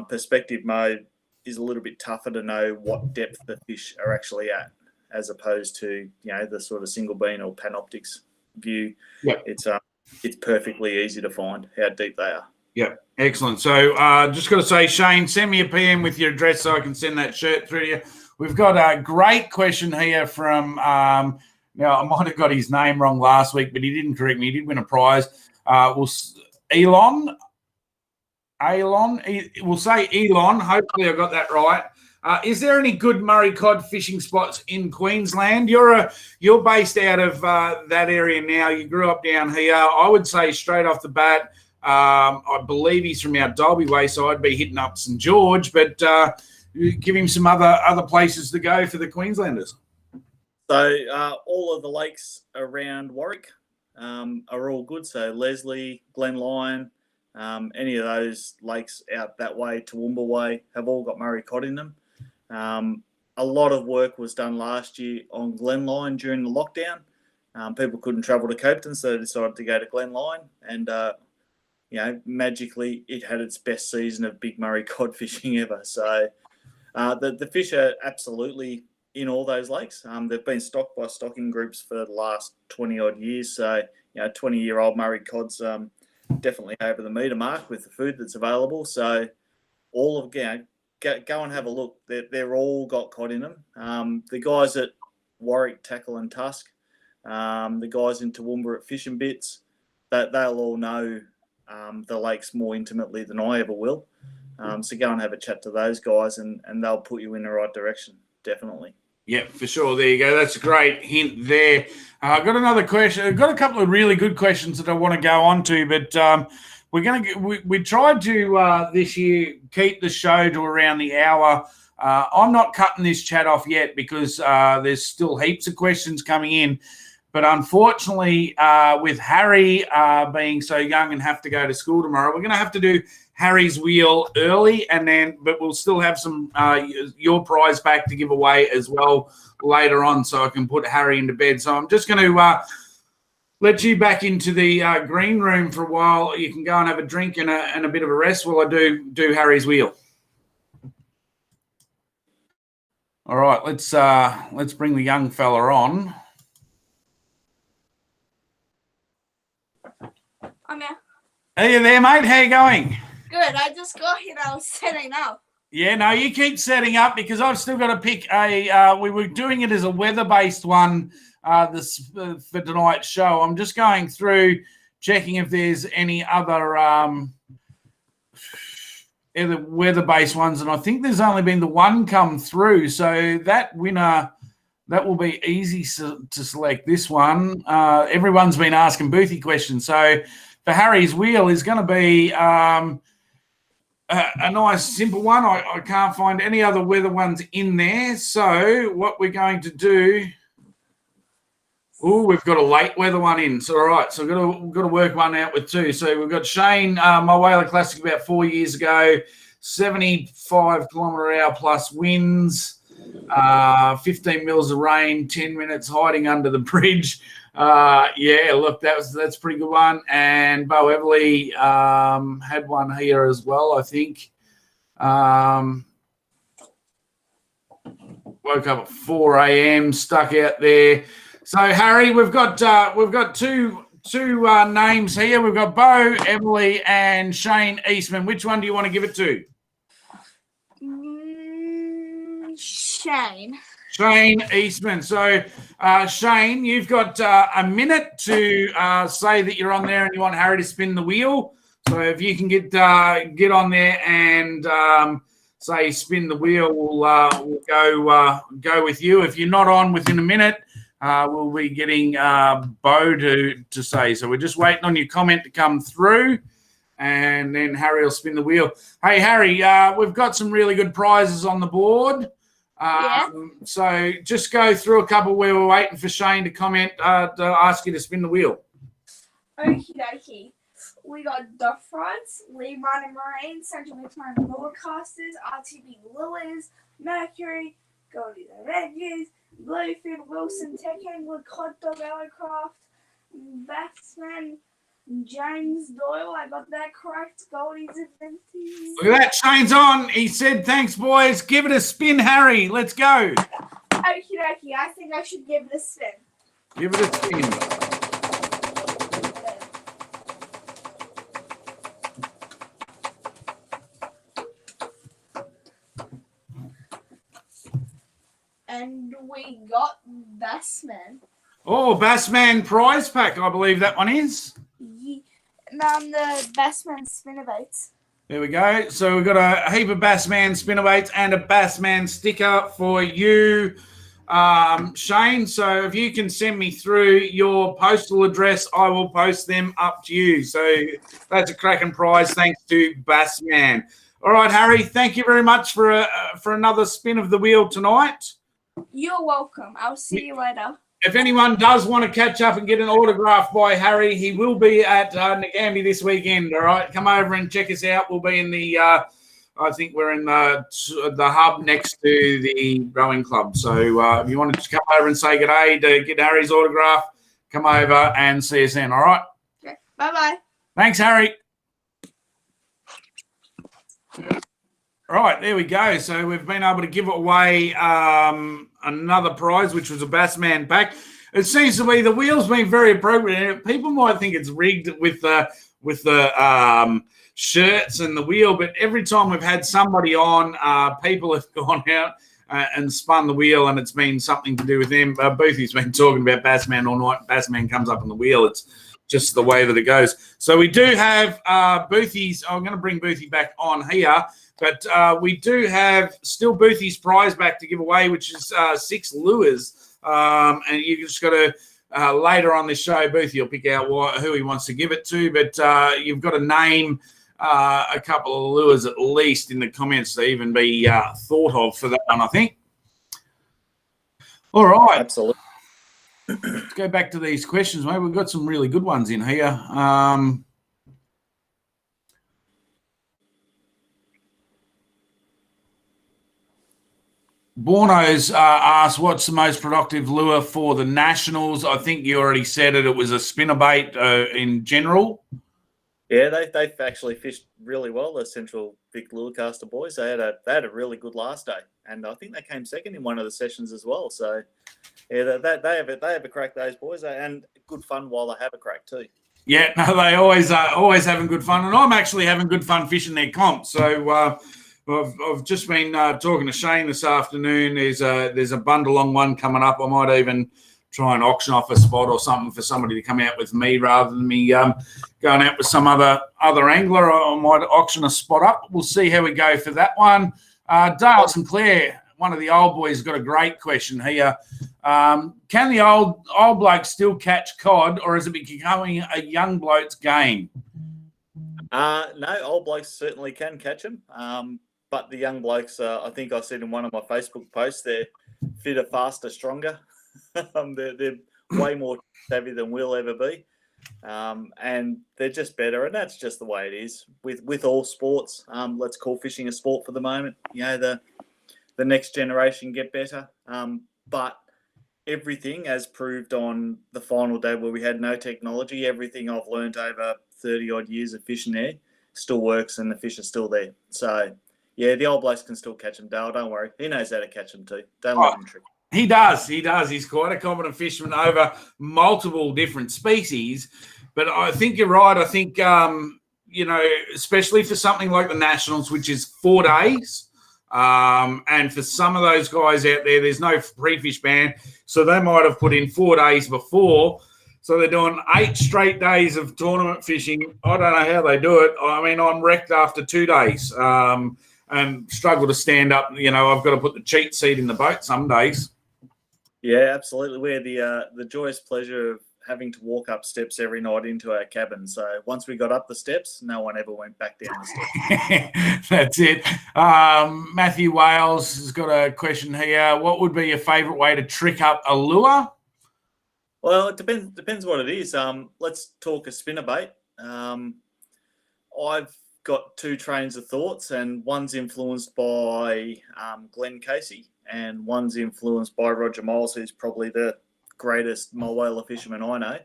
Perspective mode is a little bit tougher to know what depth the fish are actually at, as opposed to the sort of single beam or panoptics view. Yep. It's perfectly easy to find how deep they are. Yeah, excellent. So just got to say, Shane, send me a PM with your address so I can send that shirt through to you. We've got a great question here from. Now, I might have got his name wrong last week, but he didn't correct me. He did win a prize. Elon. We'll say Elon. Hopefully I got that right. Is there any good Murray cod fishing spots in Queensland? You're based out of that area now. You grew up down here. I would say straight off the bat, I believe he's from out Dalby way, so I'd be hitting up St George, but give him some other places to go for the Queenslanders. So all of the lakes around Warwick are all good. So Leslie, Glen Lyon, any of those lakes out that way, Toowoomba way, have all got Murray cod in them. A lot of work was done last year on Glen Lyon during the lockdown. People couldn't travel to Copeton, so they decided to go to Glen Lyon. And, magically it had its best season of big Murray cod fishing ever. So the fish are absolutely in all those lakes. They've been stocked by stocking groups for the last 20 odd years. So, 20-year-old Murray cod's definitely over the metre mark with the food that's available. So all of, go and have a look. They're all got cod in them. The guys at Warwick Tackle and Tusk, the guys in Toowoomba at Fish and Bits, they'll all know the lakes more intimately than I ever will. So go and have a chat to those guys and they'll put you in the right direction. Definitely. Yeah, for sure. There you go. That's a great hint there. I've got another question. I've got a couple of really good questions that I want to go on to, but we tried to this year keep the show to around the hour. I'm not cutting this chat off yet because there's still heaps of questions coming in. But unfortunately, with Harry being so young and have to go to school tomorrow, we're going to have to do Harry's wheel early, but we'll still have some your prize back to give away as well later on, so I can put Harry into bed. So I'm just going to let you back into the green room for a while. You can go and have a drink and a bit of a rest while I do Harry's wheel. All right, let's bring the young fella on. I'm here. Are you there, mate? How you going? Good. I just got here. I was setting up. Yeah, no, you keep setting up because I've still got to pick a. We were doing it as a weather-based one for tonight's show. I'm just going through, checking if there's any other weather-based ones, and I think there's only been the one come through. So that winner, that will be easy to select. This one, everyone's been asking Boothie questions. So for Harry's wheel is going to be a nice simple one. I can't find any other weather ones in there. So what we're going to do, we've got a late weather one in. So all right, so we've got to work one out with two. So we've got Shane, my Whaler Classic about 4 years ago, 75 km/h plus winds, 15 mils of rain, 10 minutes hiding under the bridge. Yeah, look, that's a pretty good one. And Bo Everly had one here as well, I think. Woke up at 4 a.m., stuck out there. So Harry, we've got two names here. We've got Bo Everly and Shane Eastman. Which one do you want to give it to? Shane. Shane Eastman. So, Shane, you've got a minute to say that you're on there and you want Harry to spin the wheel. So if you can get on there and say spin the wheel, we'll go with you. If you're not on within a minute, we'll be getting Bo to say. So we're just waiting on your comment to come through, and then Harry will spin the wheel. Hey, Harry, we've got some really good prizes on the board. Yeah. So just go through a couple where we're waiting for Shane to comment to ask you to spin the wheel. Okie dokie. We got the Fronts, Lee Martin Marine, Central Victorian Broadcasters, RTB Lures, Mercury, Goldie the Avengers, Bluefin, Wilson, Tech Angler, Cod Dog Aircraft, Batsman, James Doyle. I got that correct. Goldie's Adventures. Look at that. Shane's on. He said, thanks, boys. Give it a spin, Harry. Let's go. Okie dokie. I think I should give it a spin. Give it a spin. And we got Bassman. Oh, Bassman prize pack, I believe that one is. Yeah. And the Bassman spinnerbaits. There we go. So we've got a heap of Bassman spinnerbaits and a Bassman sticker for you, Shane. So if you can send me through your postal address, I will post them up to you. So that's a cracking prize. Thanks to Bassman. All right, Harry, thank you very much for another spin of the wheel tonight. You're welcome. I'll see you later. If anyone does want to catch up and get an autograph by Harry, he will be at Ngambie this weekend, all right? Come over and check us out. We'll be in the, I think we're in the hub next to the rowing club. So if you want to come over and say good day to get Harry's autograph, come over and see us then, all right? Okay. Bye-bye. Thanks, Harry. Right, there we go. So we've been able to give away another prize, which was a Bassman pack. It seems to be the wheel's been very appropriate. People might think it's rigged with the shirts and the wheel, but every time we've had somebody on, people have gone out and spun the wheel, and it's been something to do with them. Boothie's been talking about Bassman all night. Bassman comes up on the wheel. It's just the way that it goes. So we do have Boothie's. I'm going to bring Boothie back on here. But we do have still Boothie's prize back to give away, which is 6 lures. And you just got to, later on this show, Boothie will pick out who he wants to give it to. But you've got to name a couple of lures at least in the comments to even be thought of for that one, I think. All right. Absolutely. Let's go back to these questions, mate. We've got some really good ones in here. Borno's asked, what's the most productive lure for the Nationals? I think you already said it. It was a spinnerbait in general. Yeah, they've actually fished really well, the Central Vic Lurecaster boys. They had a really good last day, and I think they came second in one of the sessions as well. So yeah, they have a crack, those boys, and good fun while they have a crack too. Yeah, no, they always having good fun, and I'm actually having good fun fishing their comp. So I've just been talking to Shane this afternoon. There's a bundle-long one coming up. I might even try and auction off a spot or something for somebody to come out with me rather than me going out with some other angler. I might auction a spot up. We'll see how we go for that one. Dale Sinclair, one of the old boys, got a great question here. Can the old bloke still catch cod, or is it becoming a young bloke's game? No, old blokes certainly can catch them. But the young blokes, I think I said in one of my Facebook posts, they're fitter, faster, stronger. They're way more savvy than we'll ever be. And they're just better. And that's just the way it is with all sports. Let's call fishing a sport for the moment. You know, the next generation get better. But everything, as proved on the final day where we had no technology, everything I've learned over 30 odd years of fishing there still works, and the fish are still there. So yeah, the old blokes can still catch them, Dale. Don't worry. He knows how to catch them too. Don't let him trick. He does. He's quite a competent fisherman over multiple different species. But I think you're right. I think, especially for something like the Nationals, which is 4 days, and for some of those guys out there, there's no pre-fish ban. So they might have put in 4 days before. So they're doing 8 straight days of tournament fishing. I don't know how they do it. I mean, I'm wrecked after 2 days. And struggle to stand up. You know, I've got to put the cheat seat in the boat some days. Yeah, absolutely. We had the joyous pleasure of having to walk up steps every night into our cabin. So once we got up the steps, no one ever went back down the steps. That's it. Matthew Wales has got a question here. What would be your favourite way to trick up a lure? Well, it depends what it is. Let's talk a spinnerbait. I've got 2 trains of thoughts, and one's influenced by Glenn Casey, and one's influenced by Roger Miles, who's probably the greatest mulwhaler fisherman I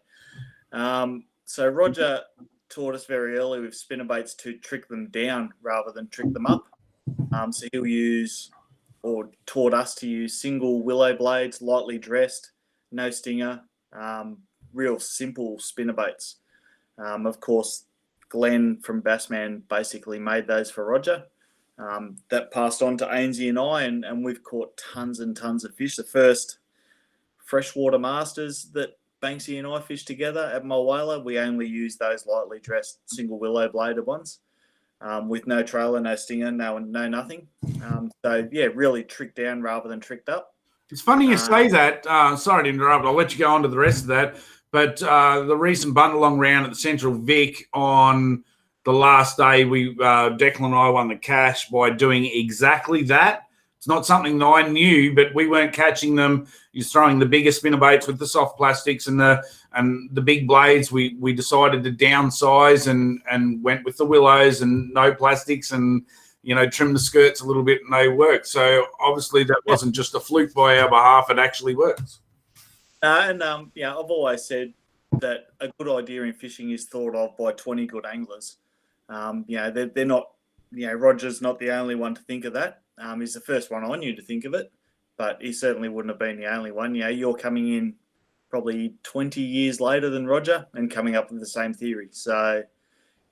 know. So Roger taught us very early with spinnerbaits to trick them down rather than trick them up. So he'll use, or taught us to use, single willow blades, lightly dressed, no stinger, real simple spinnerbaits. Of course, Glenn from Bassman basically made those for Roger. That passed on to Ainsey and I, and we've caught tons and tons of fish. The first freshwater masters that Banksy and I fished together at Mulwala, we only used those lightly dressed single willow bladed ones with no trailer, no stinger, no nothing. So yeah, really tricked down rather than tricked up. It's funny you say that. Sorry to interrupt. I'll let you go on to the rest of that. But the recent bundle-long round at the Central Vic on the last day, Declan and I won the cash by doing exactly that. It's not something that I knew, but we weren't catching them. You're throwing the bigger spinnerbaits with the soft plastics and the big blades. We decided to downsize and went with the willows and no plastics and, trim the skirts a little bit, and they worked. So obviously that wasn't just a fluke by our behalf. It actually works. I've always said that a good idea in fishing is thought of by 20 good anglers. They're not, Roger's not the only one to think of that. He's the first one I knew to think of it, but he certainly wouldn't have been the only one. You're coming in probably 20 years later than Roger and coming up with the same theory. So,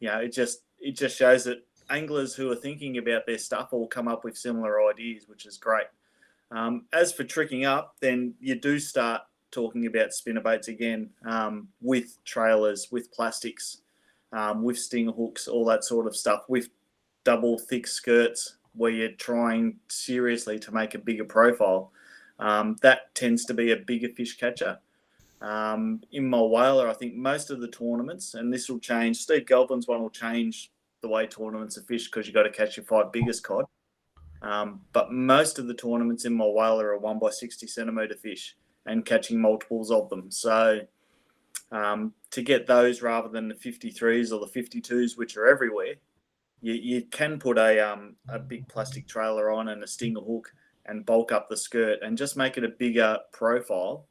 it just shows that anglers who are thinking about their stuff all come up with similar ideas, which is great. As for tricking up, then you do start talking about spinnerbaits again, with trailers, with plastics, with stinger hooks, all that sort of stuff, with double thick skirts where you're trying seriously to make a bigger profile. That tends to be a bigger fish catcher. In Mulwala, I think most of the tournaments, and this will change, Steve Galvin's one will change the way tournaments are fished because you've got to catch your 5 biggest cod. But most of the tournaments in Mulwala are 1 by 60 centimetre fish and catching multiples of them. So to get those rather than the 53s or the 52s, which are everywhere, you can put a big plastic trailer on and a stinger hook and bulk up the skirt and just make it a bigger profile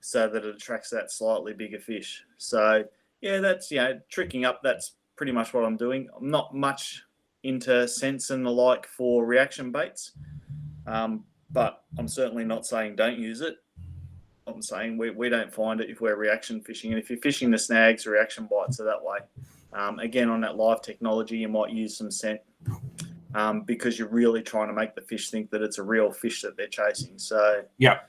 so that it attracts that slightly bigger fish. So yeah, that's, tricking up. That's pretty much what I'm doing. I'm not much into scents and the like for reaction baits, but I'm certainly not saying don't use it. I'm saying we don't find it if we're reaction fishing. And if you're fishing the snags, reaction bites are that way. Again, on that live technology, you might use some scent because you're really trying to make the fish think that it's a real fish that they're chasing. So yeah,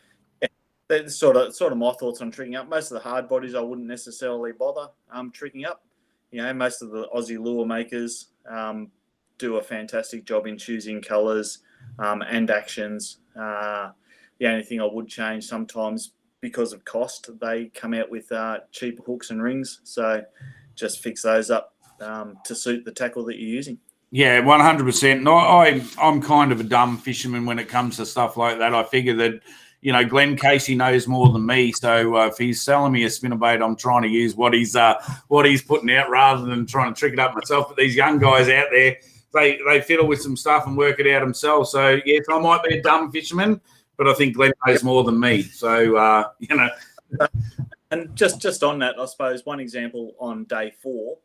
that's sort of my thoughts on tricking up. Most of the hard bodies I wouldn't necessarily bother tricking up. Most of the Aussie lure makers do a fantastic job in choosing colours and actions. The only thing I would change sometimes, because of cost, they come out with cheaper hooks and rings. So just fix those up to suit the tackle that you're using. Yeah, 100%. No, I'm kind of a dumb fisherman when it comes to stuff like that. I figure that, Glenn Casey knows more than me. So if he's selling me a spinnerbait, I'm trying to use what he's putting out rather than trying to trick it up myself. But these young guys out there, they fiddle with some stuff and work it out themselves. So yes, I might be a dumb fisherman, but I think Glenn knows more than me. So And just on that, I suppose one example on day 4,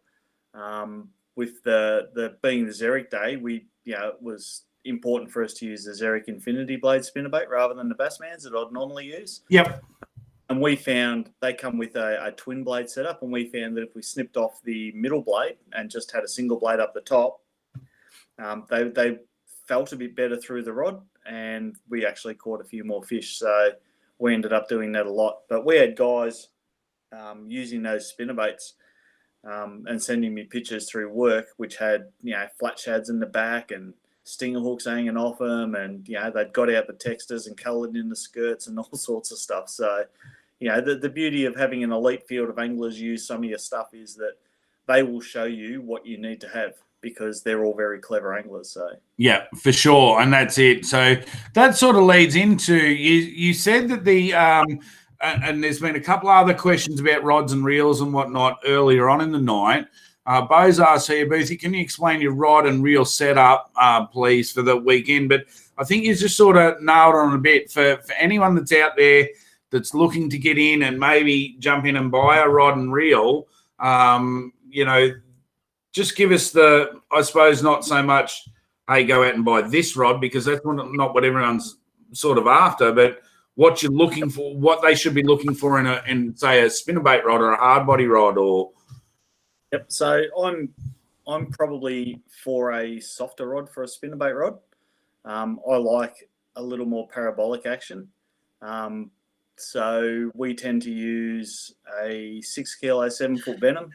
with the being the Xeric day, it was important for us to use the Xeric Infinity Blade spinnerbait rather than the Bassmans that I'd normally use. Yep. And we found they come with a twin blade setup, and we found that if we snipped off the middle blade and just had a single blade up the top, they felt a bit better through the rod, and we actually caught a few more fish. So we ended up doing that a lot. But we had guys using those spinnerbaits and sending me pictures through work, which had flat shads in the back and stinger hooks hanging off them, and they'd got out the textures and coloured in the skirts and all sorts of stuff. So the beauty of having an elite field of anglers use some of your stuff is that they will show you what you need to have, because they're all very clever anglers. So yeah, for sure, and that's it. So that sort of leads into you said that the and there's been a couple of other questions about rods and reels and whatnot earlier on in the night. Bo's asked here, Boothie, can you explain your rod and reel setup, please, for the weekend? But I think you just sort of nailed on a bit for anyone that's out there that's looking to get in and maybe jump in and buy a rod and reel. Just give us I suppose, not so much, hey, go out and buy this rod, because that's not what everyone's sort of after, but what you're looking for, what they should be looking for in say, a spinnerbait rod or a hard body rod or. Yep. So I'm probably for a softer rod for a spinnerbait rod. I like a little more parabolic action. So we tend to use a 6 kilo 7-foot Venom.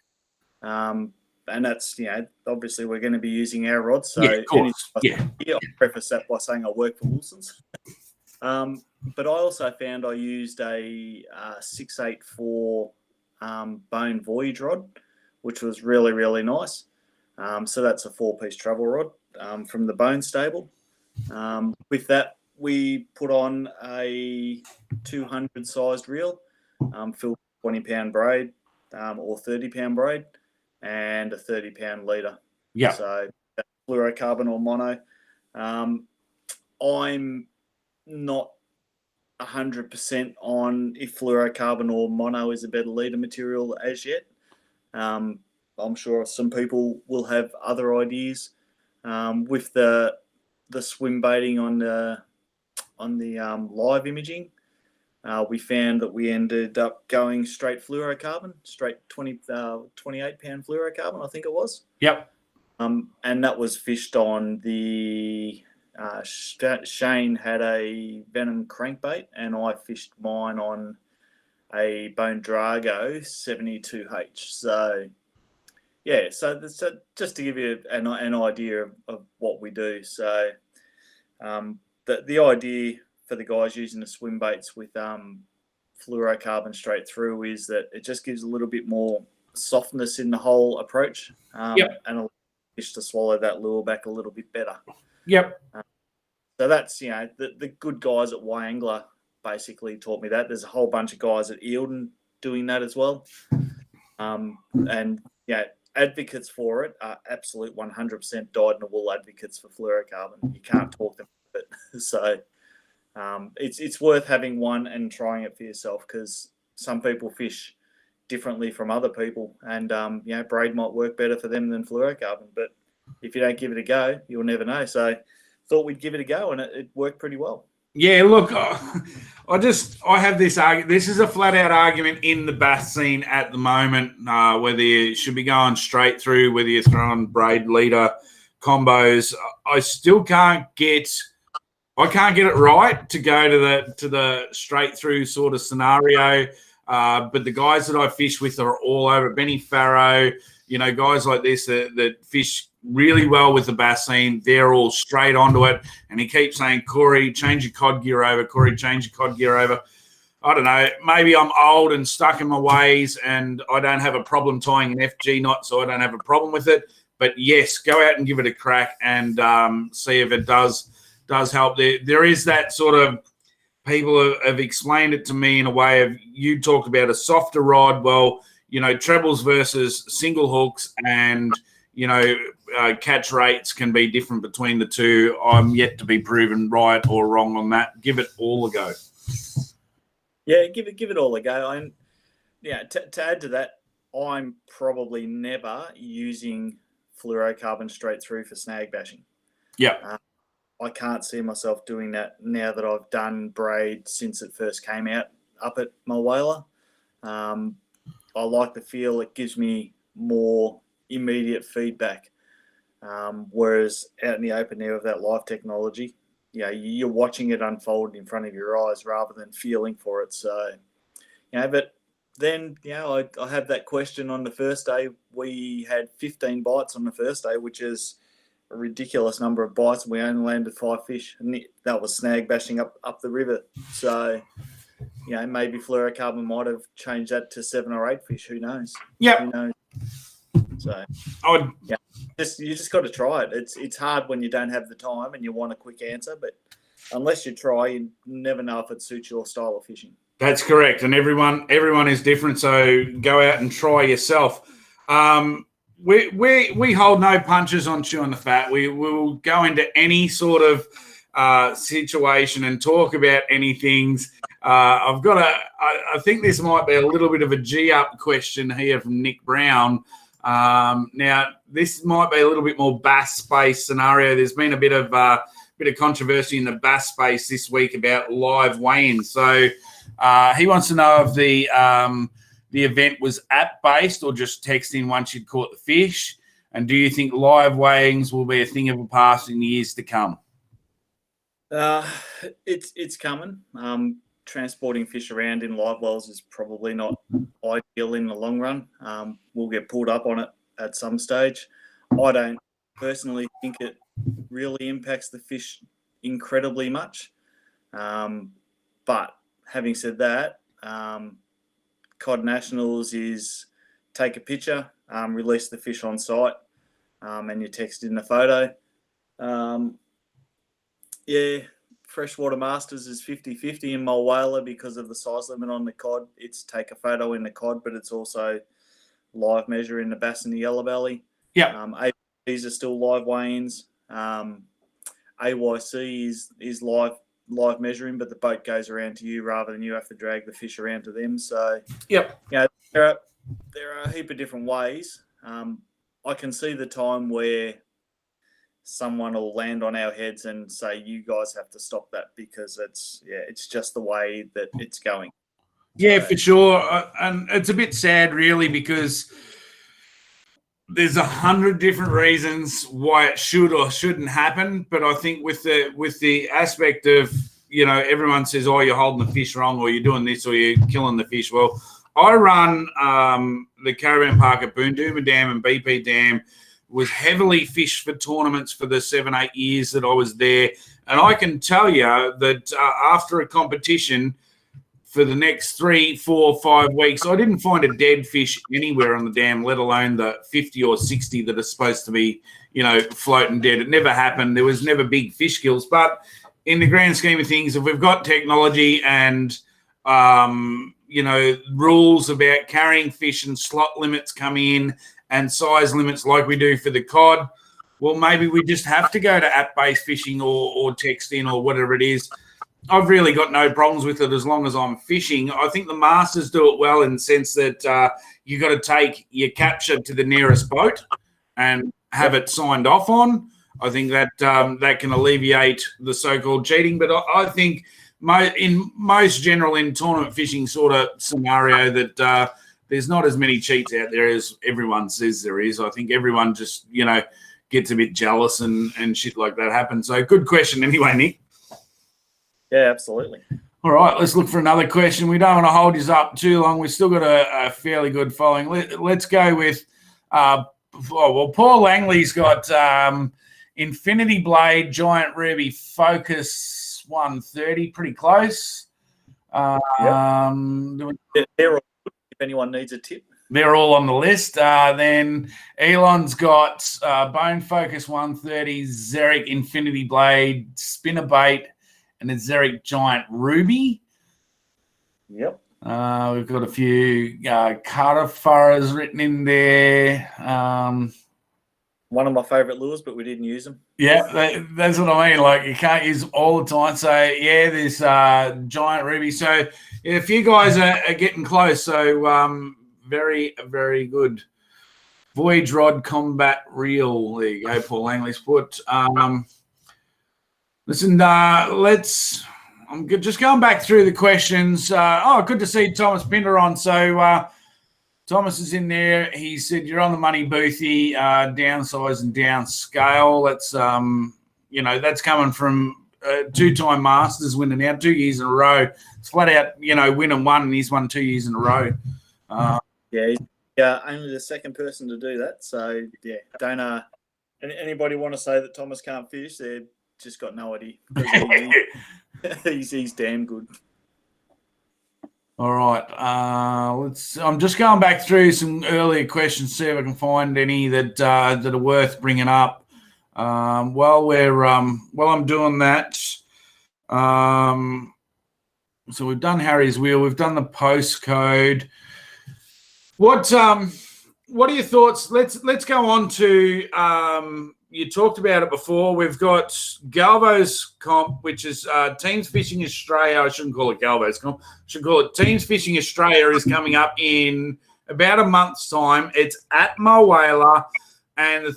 And that's, obviously we're going to be using our rods. So yeah, of course. I'll preface that by saying I work for Wilson's. But I also found I used a 684 Bone Voyage rod, which was really, really nice. So that's a 4-piece travel rod from the Bone stable. With that, we put on a 200-sized reel, filled with 20-pound braid or 30-pound braid, and a 30-pound leader. Yeah. So fluorocarbon or mono. I'm not 100% on if fluorocarbon or mono is a better leader material as yet. I'm sure some people will have other ideas. With the swim baiting on the live imaging, we found that we ended up going straight fluorocarbon, straight 28-pound fluorocarbon, I think it was. Yep. And that was fished on the Shane had a Venom crankbait, and I fished mine on a Bone Drago 72H. So yeah, so just to give you an idea of what we do. So the idea for the guys using the swim baits with fluorocarbon straight through is that it just gives a little bit more softness in the whole approach, and allows fish to swallow that lure back a little bit better. Yep. So that's, the good guys at Y-Angler basically taught me that. There's a whole bunch of guys at Eildon doing that as well. And advocates for it are absolute 100% dyed-in-the-wool advocates for fluorocarbon. You can't talk them out of it. So it's worth having one and trying it for yourself, because some people fish differently from other people, and braid might work better for them than fluorocarbon. But if you don't give it a go, you'll never know. So thought we'd give it a go, and it worked pretty well. Yeah, look, I have this argument. This is a flat out argument in the bass scene at the moment, whether you should be going straight through, whether you're throwing braid leader combos. I still can't get it right to go to the straight through sort of scenario. But the guys that I fish with are all over. Benny Farrow, guys like this that fish really well with the bass scene, they're all straight onto it. And he keeps saying, Corey, change your cod gear over. Corey, change your cod gear over. I don't know. Maybe I'm old and stuck in my ways and I don't have a problem tying an FG knot, so I don't have a problem with it. But, yes, go out and give it a crack and see if it does help. There is that sort of people have explained it to me in a way of, you talked about a softer rod. Well, trebles versus single hooks and, catch rates can be different between the two. I'm yet to be proven right or wrong on that. Give it all a go. Yeah, give it all a go. And to add to that, I'm probably never using fluorocarbon straight through for snag bashing. Yeah. I can't see myself doing that now that I've done braid since it first came out up at my whaler. I like the feel. It gives me more immediate feedback. Whereas out in the open now with that live technology, you're watching it unfold in front of your eyes rather than feeling for it. So, but then, I have that question on the first day. We had 15 bites on the first day, which is a ridiculous number of bites, and we only landed 5 fish, and that was snag bashing up the river. So, maybe fluorocarbon might have changed that to 7 or 8 fish. Who knows? Yeah. Who knows? So, you just got to try it. It's hard when you don't have the time and you want a quick answer, but unless you try, you never know if it suits your style of fishing. That's correct, and everyone is different. So go out and try yourself. We hold no punches on chewing the fat. We will go into any sort of situation and talk about anything. I think this might be a little bit of a G-up question here from Nick Brown. Now, this might be a little bit more bass space scenario. There's been a bit of controversy in the bass space this week about live weigh-ins. So he wants to know if the event was app-based or just texting once you'd caught the fish. And do you think live weighings will be a thing of the past in years to come? It's coming. Transporting fish around in live wells is probably not ideal in the long run. We'll get pulled up on it at some stage. I don't personally think it really impacts the fish incredibly much. But having said that, Cod Nationals is take a picture, release the fish on site, and you text in the photo. Freshwater Masters is 50-50 in my whaler because of the size limit on the cod. It's take a photo in the cod, but it's also live measure in the bass and the yellow belly. Yeah. These are still live weigh-ins. AYC is live measuring, but the boat goes around to you rather than you have to drag the fish around to them. So, yep. There are a heap of different ways. I can see the time where someone will land on our heads and say, you guys have to stop that because it's just the way that it's going. Yeah, for sure. And it's a bit sad, really, because there's 100 different reasons why it should or shouldn't happen. But I think with the aspect of, everyone says, oh, you're holding the fish wrong or you're doing this or you're killing the fish. Well, I run the caravan park at Boondooma Dam and BP Dam, was heavily fished for tournaments for the 7-8 years that I was there. And I can tell you that after a competition for the next 3, 4, 5 weeks, I didn't find a dead fish anywhere on the dam, let alone the 50 or 60 that are supposed to be, floating dead. It never happened. There was never big fish kills. But in the grand scheme of things, if we've got technology and, rules about carrying fish and slot limits come in, and size limits like we do for the cod, well, maybe we just have to go to app-based fishing or texting or whatever it is. I've really got no problems with it as long as I'm fishing. I think the masters do it well in the sense that you got to take your capture to the nearest boat and have it signed off on. I think that that can alleviate the so-called cheating. But I think in most general in tournament fishing sort of scenario that there's not as many cheats out there as everyone says there is. I think everyone just, gets a bit jealous and shit like that happens. So good question anyway, Nick. Yeah, absolutely. All right, let's look for another question. We don't want to hold you up too long. We've still got a fairly good following. Let's go with, Paul Langley's got Infinity Blade, Giant Ruby, Focus 130, pretty close. They're all good if anyone needs a tip. They're all on the list. Then Elon's got Bone Focus 130, Xeric Infinity Blade, Spinnerbait, and a Xeric Giant Ruby. Yep. We've got a few Carter Furrows written in there. One of my favourite lures, but we didn't use them. Yeah, that's what I mean. Like, you can't use them all the time. So, yeah, there's Giant Ruby. So, yeah, a few guys are getting close. So, very, very good. Voyage Rod Combat Reel. There you go, Paul Langley's put. Listen, I'm just going back through the questions. Good to see Thomas Pinder on. So Thomas is in there. He said, you're on the money, Boothie, downsize and downscale. That's, that's coming from two-time Masters winning out 2 years in a row. It's flat out, winning one, and he's won 2 years in a row. He's only the second person to do that. So, yeah, don't anybody want to say that Thomas can't fish? They're just got no idea. He's damn good. All right. I'm just going back through some earlier questions, see if I can find any that are worth bringing up. While I'm doing that, so we've done Harry's Wheel, we've done the postcode. What are your thoughts? Let's go on to you talked about it before. We've got Galvo's comp, which is Teams Fishing Australia. I shouldn't call it Galvo's comp. I should call it Teams Fishing Australia is coming up in about a month's time. It's at Mulwala, and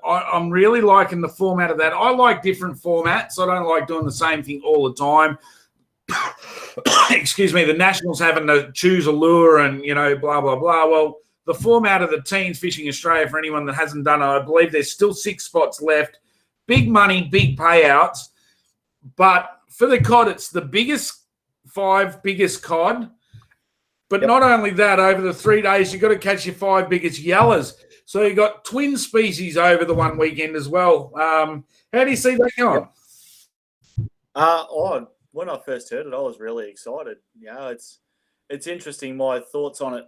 I'm really liking the format of that. I like different formats. I don't like doing the same thing all the time. Excuse me, the Nationals having to choose a lure and, blah, blah, blah. Well, the format of the Teams Fishing Australia, for anyone that hasn't done it, I believe there's still 6 spots left. Big money, big payouts. But for the cod, it's the biggest 5 biggest cod. But not only that, over the 3 days, you've got to catch your 5 biggest yellows. So you've got twin species over the one weekend as well. How do you see that going? When I first heard it, I was really excited. It's interesting. My thoughts on it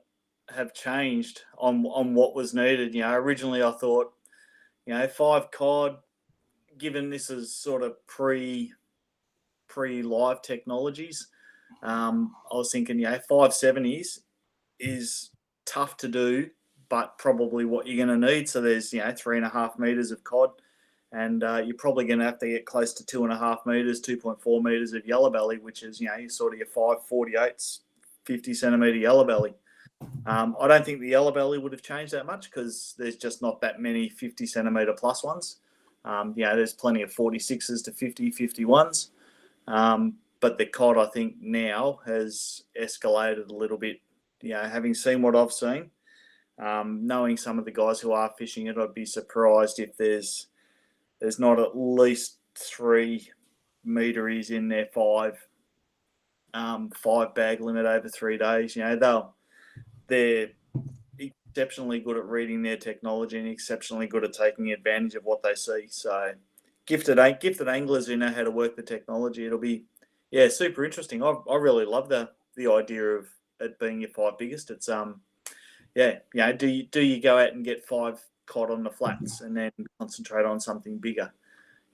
have changed on what was needed. Originally I thought, 5 cod, given this is sort of pre-live technologies, I was thinking, 570s is tough to do, but probably what you're going to need. So there's, 3.5 meters of cod, and you're probably going to have to get close to 2.5 meters, 2.4 meters of yellow belly, which is, sort of your 5/48, 50 centimeter yellow belly. I don't think the yellow belly would have changed that much because there's just not that many 50 centimeter plus ones. There's plenty of 46s to 50, 51s. But the cod, I think, now has escalated a little bit. Having seen what I've seen, knowing some of the guys who are fishing it, I'd be surprised if there's not at least 3 meteries in their 5 bag limit over 3 days. They're exceptionally good at reading their technology and exceptionally good at taking advantage of what they see. So gifted anglers who know how to work the technology. It'll be, super interesting. I really love the idea of it being your 5 biggest. It's do you go out and get 5 cod on the flats and then concentrate on something bigger?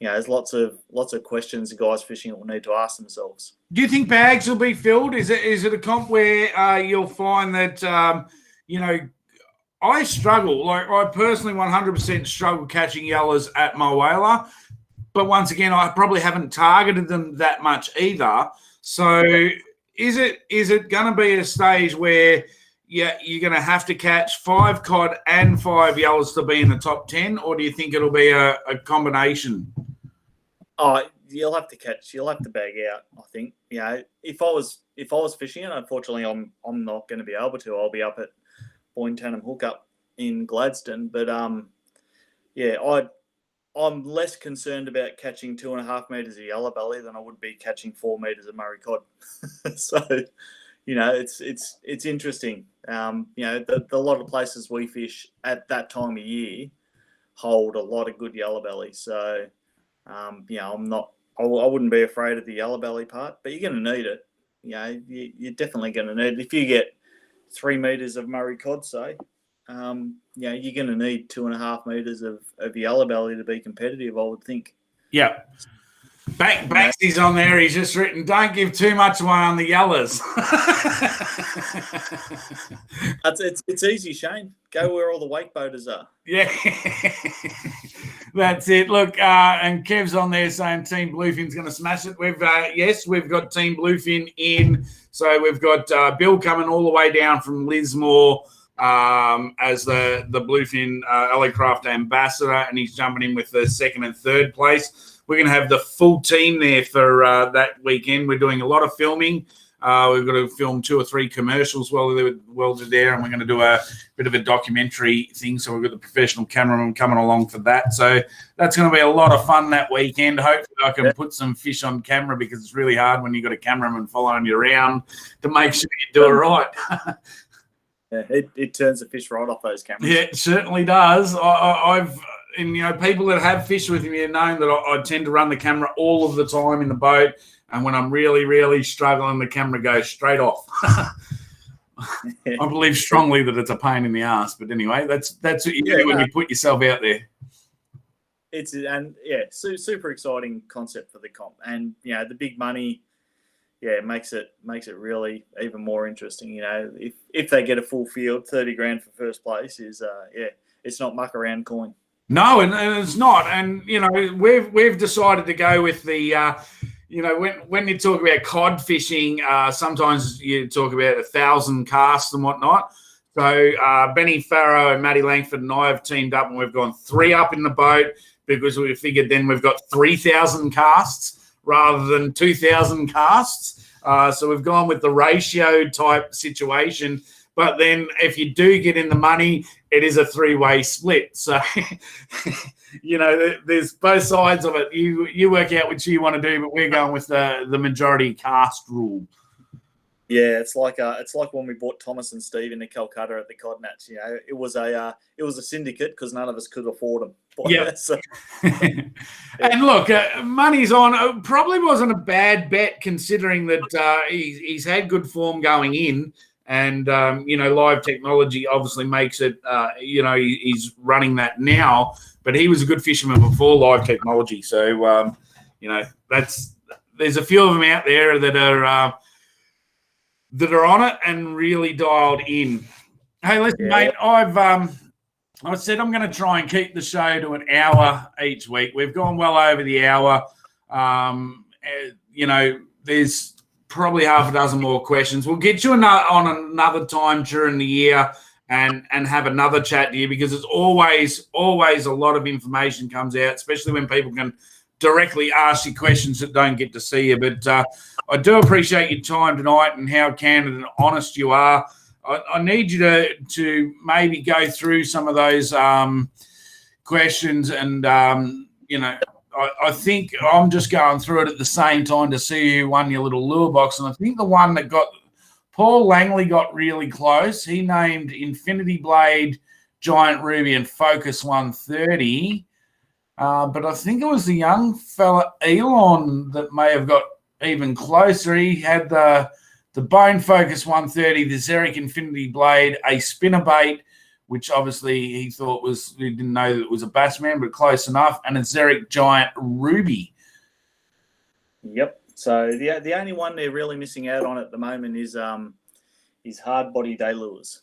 There's lots of questions the guys fishing it will need to ask themselves. Do you think bags will be filled? Is it a comp where you'll find that I struggle. Like, I personally 100% struggle catching yellows at Mulwala. but once again, I probably haven't targeted them that much either. So is it going to be a stage where you're going to have to catch 5 cod and 5 yellows to be in the top 10, or do you think it'll be a combination? Oh, you'll have to bag out. I think if I was fishing, and unfortunately I'm not going to be able to. I'll be up at Boyne-Tannum Hookup in Gladstone, but I'm less concerned about catching 2.5 meters of yellow belly than I would be catching 4 meters of Murray cod. So, it's interesting. The lot of places we fish at that time of year hold a lot of good yellow belly. So, I wouldn't be afraid of the yellow belly part, but you're going to need it. You're definitely going to need it. If you get 3 meters of Murray cod, say, you're going to need 2.5 meters of yellow belly to be competitive, I would think. Yeah. Baxy's on there. He's just written, "Don't give too much away on the yellows." It's easy, Shane. Go where all the wake boaters are. Yeah. That's it. Look, and Kev's on there saying Team Bluefin's going to smash it. We've got Team Bluefin in. So we've got Bill coming all the way down from Lismore as the Bluefin LA Craft ambassador, and he's jumping in with the 2nd and 3rd place. We're going to have the full team there for that weekend. We're doing a lot of filming. We've got to film 2 or 3 commercials while they're there, and we're going to do a bit of a documentary thing. So we've got the professional cameraman coming along for that. So that's going to be a lot of fun that weekend. Hopefully I can put some fish on camera, because it's really hard when you've got a cameraman following you around to make sure you do it right. Yeah, it turns the fish right off those cameras. Yeah, it certainly does. People that have fished with me have known that I tend to run the camera all of the time in the boat, and when I'm really, really struggling, the camera goes straight off. I believe strongly that it's a pain in the ass, but anyway, that's what you do when you put yourself out there. Super exciting concept for the comp, and the big money. Yeah, it makes it really even more interesting. If they get a full field, 30 grand for first place is it's not muck around coin. No, and it's not. And we've decided to go with the when you talk about cod fishing, sometimes you talk about 1,000 casts and whatnot. So Benny Farrow and Matty Langford and I have teamed up, and we've gone 3 up in the boat, because we figured then we've got 3,000 casts rather than 2,000 casts. So we've gone with the ratio type situation. But then if you do get in the money, it is a 3-way split. So, there's both sides of it. You work out what you want to do, but we're going with the majority cast rule. Yeah, it's like when we bought Thomas and Steve into Calcutta at the Cod Nats. It was a syndicate because none of us could afford them. Yeah. And look, money's on. It probably wasn't a bad bet, considering that he's had good form going in, and live technology obviously makes it. He's running that now, but he was a good fisherman before live technology. So there's a few of them out there that are on it and really dialed in. Hey, listen, mate, I said I'm going to try and keep the show to an hour each week. We've gone well over the hour. There's probably half a dozen more questions. We'll get you on another time during the year and have another chat to you, because it's always a lot of information comes out, especially when people can directly ask you questions that don't get to see you. But I do appreciate your time tonight and how candid and honest you are. I need you to maybe go through some of those questions, and I think I'm just going through it at the same time to see who won your little lure box, and I think the one that Paul Langley got really close. He named Infinity Blade, Giant Ruby, and Focus 130, but I think it was the young fella Elon that may have got even closer. He had the Bone Focus 130, the Zerich Infinity Blade, a spinnerbait, which obviously he didn't know that it was a Bassman, but close enough, and a Zerich Giant Ruby. Yep. So the only one they're really missing out on at the moment is hard body day lures.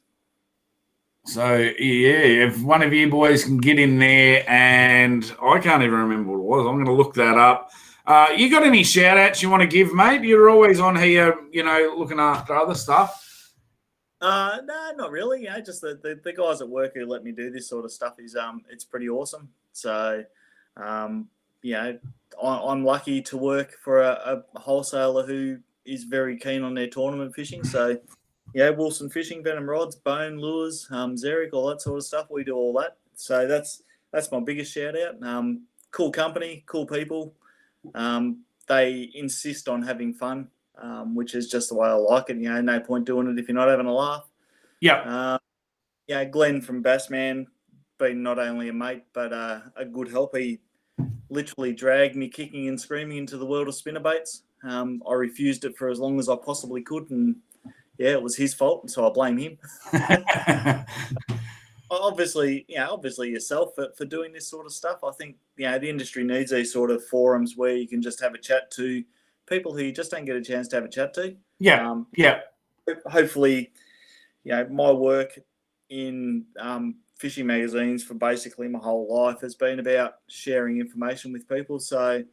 So, yeah, if one of you boys can get in there, and I can't even remember what it was. I'm going to look that up. You got any shout-outs you want to give, mate? You're always on here, looking after other stuff. No, not really. Just the guys at work who let me do this sort of stuff is it's pretty awesome. So, I'm lucky to work for a wholesaler who is very keen on their tournament fishing. So, yeah, Wilson Fishing, Venom Rods, Bone Lures, Zerrick, all that sort of stuff. We do all that. So that's my biggest shout out. Cool company, cool people. They insist on having fun, which is just the way I like it. No point doing it if you're not having a laugh. Yeah. Glenn from Bassman, been not only a mate but a good help. He literally dragged me kicking and screaming into the world of spinnerbaits. I refused it for as long as I possibly could, and it was his fault, so I blame him. Obviously yourself for doing this sort of stuff. I think the industry needs these sort of forums where you can just have a chat to people who you just don't get a chance to have a chat to. Hopefully, my work in fishing magazines for basically my whole life has been about sharing information with people. So,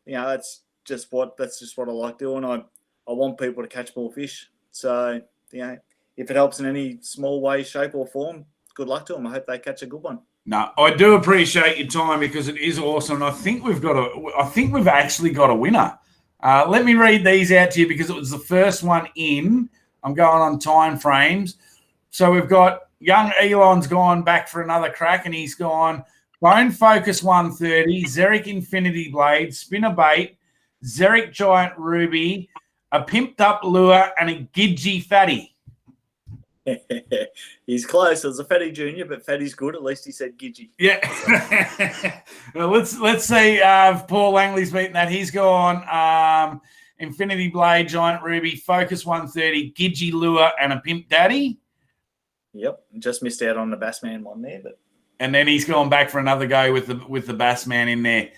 that's just what I like doing. I want people to catch more fish. So, if it helps in any small way, shape, or form, good luck to them. I hope they catch a good one. No, I do appreciate your time because it is awesome. I think we've actually got a winner. Let me read these out to you because it was the first one in. I'm going on time frames. So we've got young Elon's gone back for another crack, and he's gone Bone Focus 130, Zerrick Infinity Blade, Spinnerbait, Zerrick Giant Ruby, a pimped up lure, and a Gidgey Fatty. He's close. It was a Fatty Junior, but Fatty's good. At least he said Gidgey. Yeah. Well, let's see if Paul Langley's beaten that. He's gone Infinity Blade, Giant Ruby, Focus 130, Gidgey Lure, and a Pimp Daddy. Yep. Just missed out on the Bassman one there, but. And then he's gone back for another go with the Bassman in there.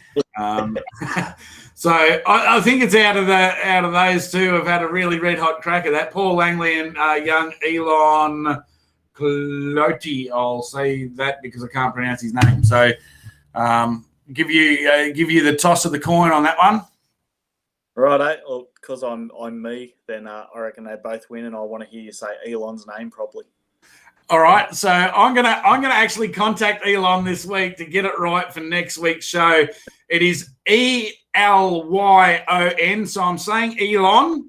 So I think it's out of those two have had a really red hot crack at that. Paul Langley and young Elon Cloty. I'll say that because I can't pronounce his name. So give you the toss of the coin on that one. Right. Well, because I'm me, then I reckon they both win, and I want to hear you say Elon's name properly. All right, so I'm gonna actually contact Elon this week to get it right for next week's show. It is Elyon, so I'm saying Elon,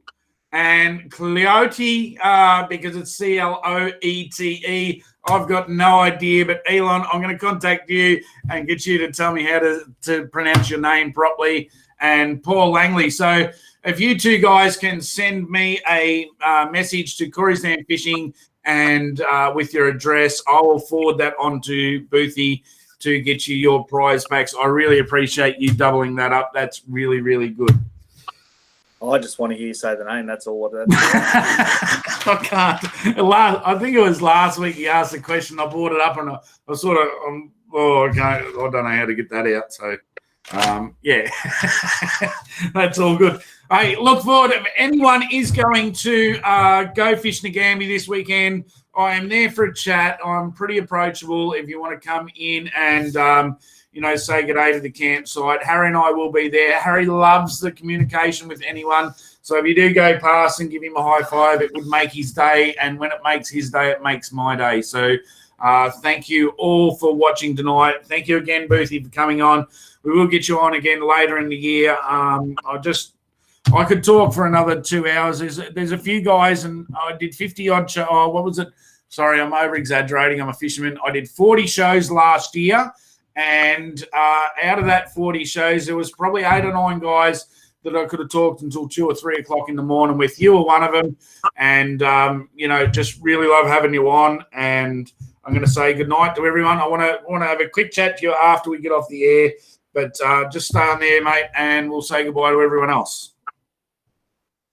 and Cleote because it's Cloete. I've got no idea, but Elon, I'm going to contact you and get you to tell me how to pronounce your name properly. And Paul Langley. So if you two guys can send me a message to Corey's Dam Fishing and with your address, I will forward that on to Boothie to get you your prize packs. I really appreciate you doubling that up. That's really, really good. I just want to hear you say the name. That's all. I can't. I think it was last week he asked a question. I brought it up and I sort of, okay, I don't know how to get that out. So, that's all good. Hey, look forward. If anyone is going to go fish Ngambie this weekend, I am there for a chat. I'm pretty approachable if you want to come in and, say good day to the campsite. Harry and I will be there. Harry loves the communication with anyone. So if you do go past and give him a high five, it would make his day. And when it makes his day, it makes my day. So thank you all for watching tonight. Thank you again, Boothie, for coming on. We will get you on again later in the year. I could talk for another 2 hours. There's a few guys, and I did 50-odd shows. Oh, what was it? Sorry, I'm over-exaggerating. I'm a fisherman. I did 40 shows last year, and out of that 40 shows, there was probably 8 or 9 guys that I could have talked until 2 or 3 o'clock in the morning with. You were one of them, and, just really love having you on, and I'm going to say goodnight to everyone. I want to have a quick chat to you after we get off the air, but just stay on there, mate, and we'll say goodbye to everyone else.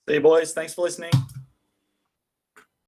See you, boys. Thanks for listening.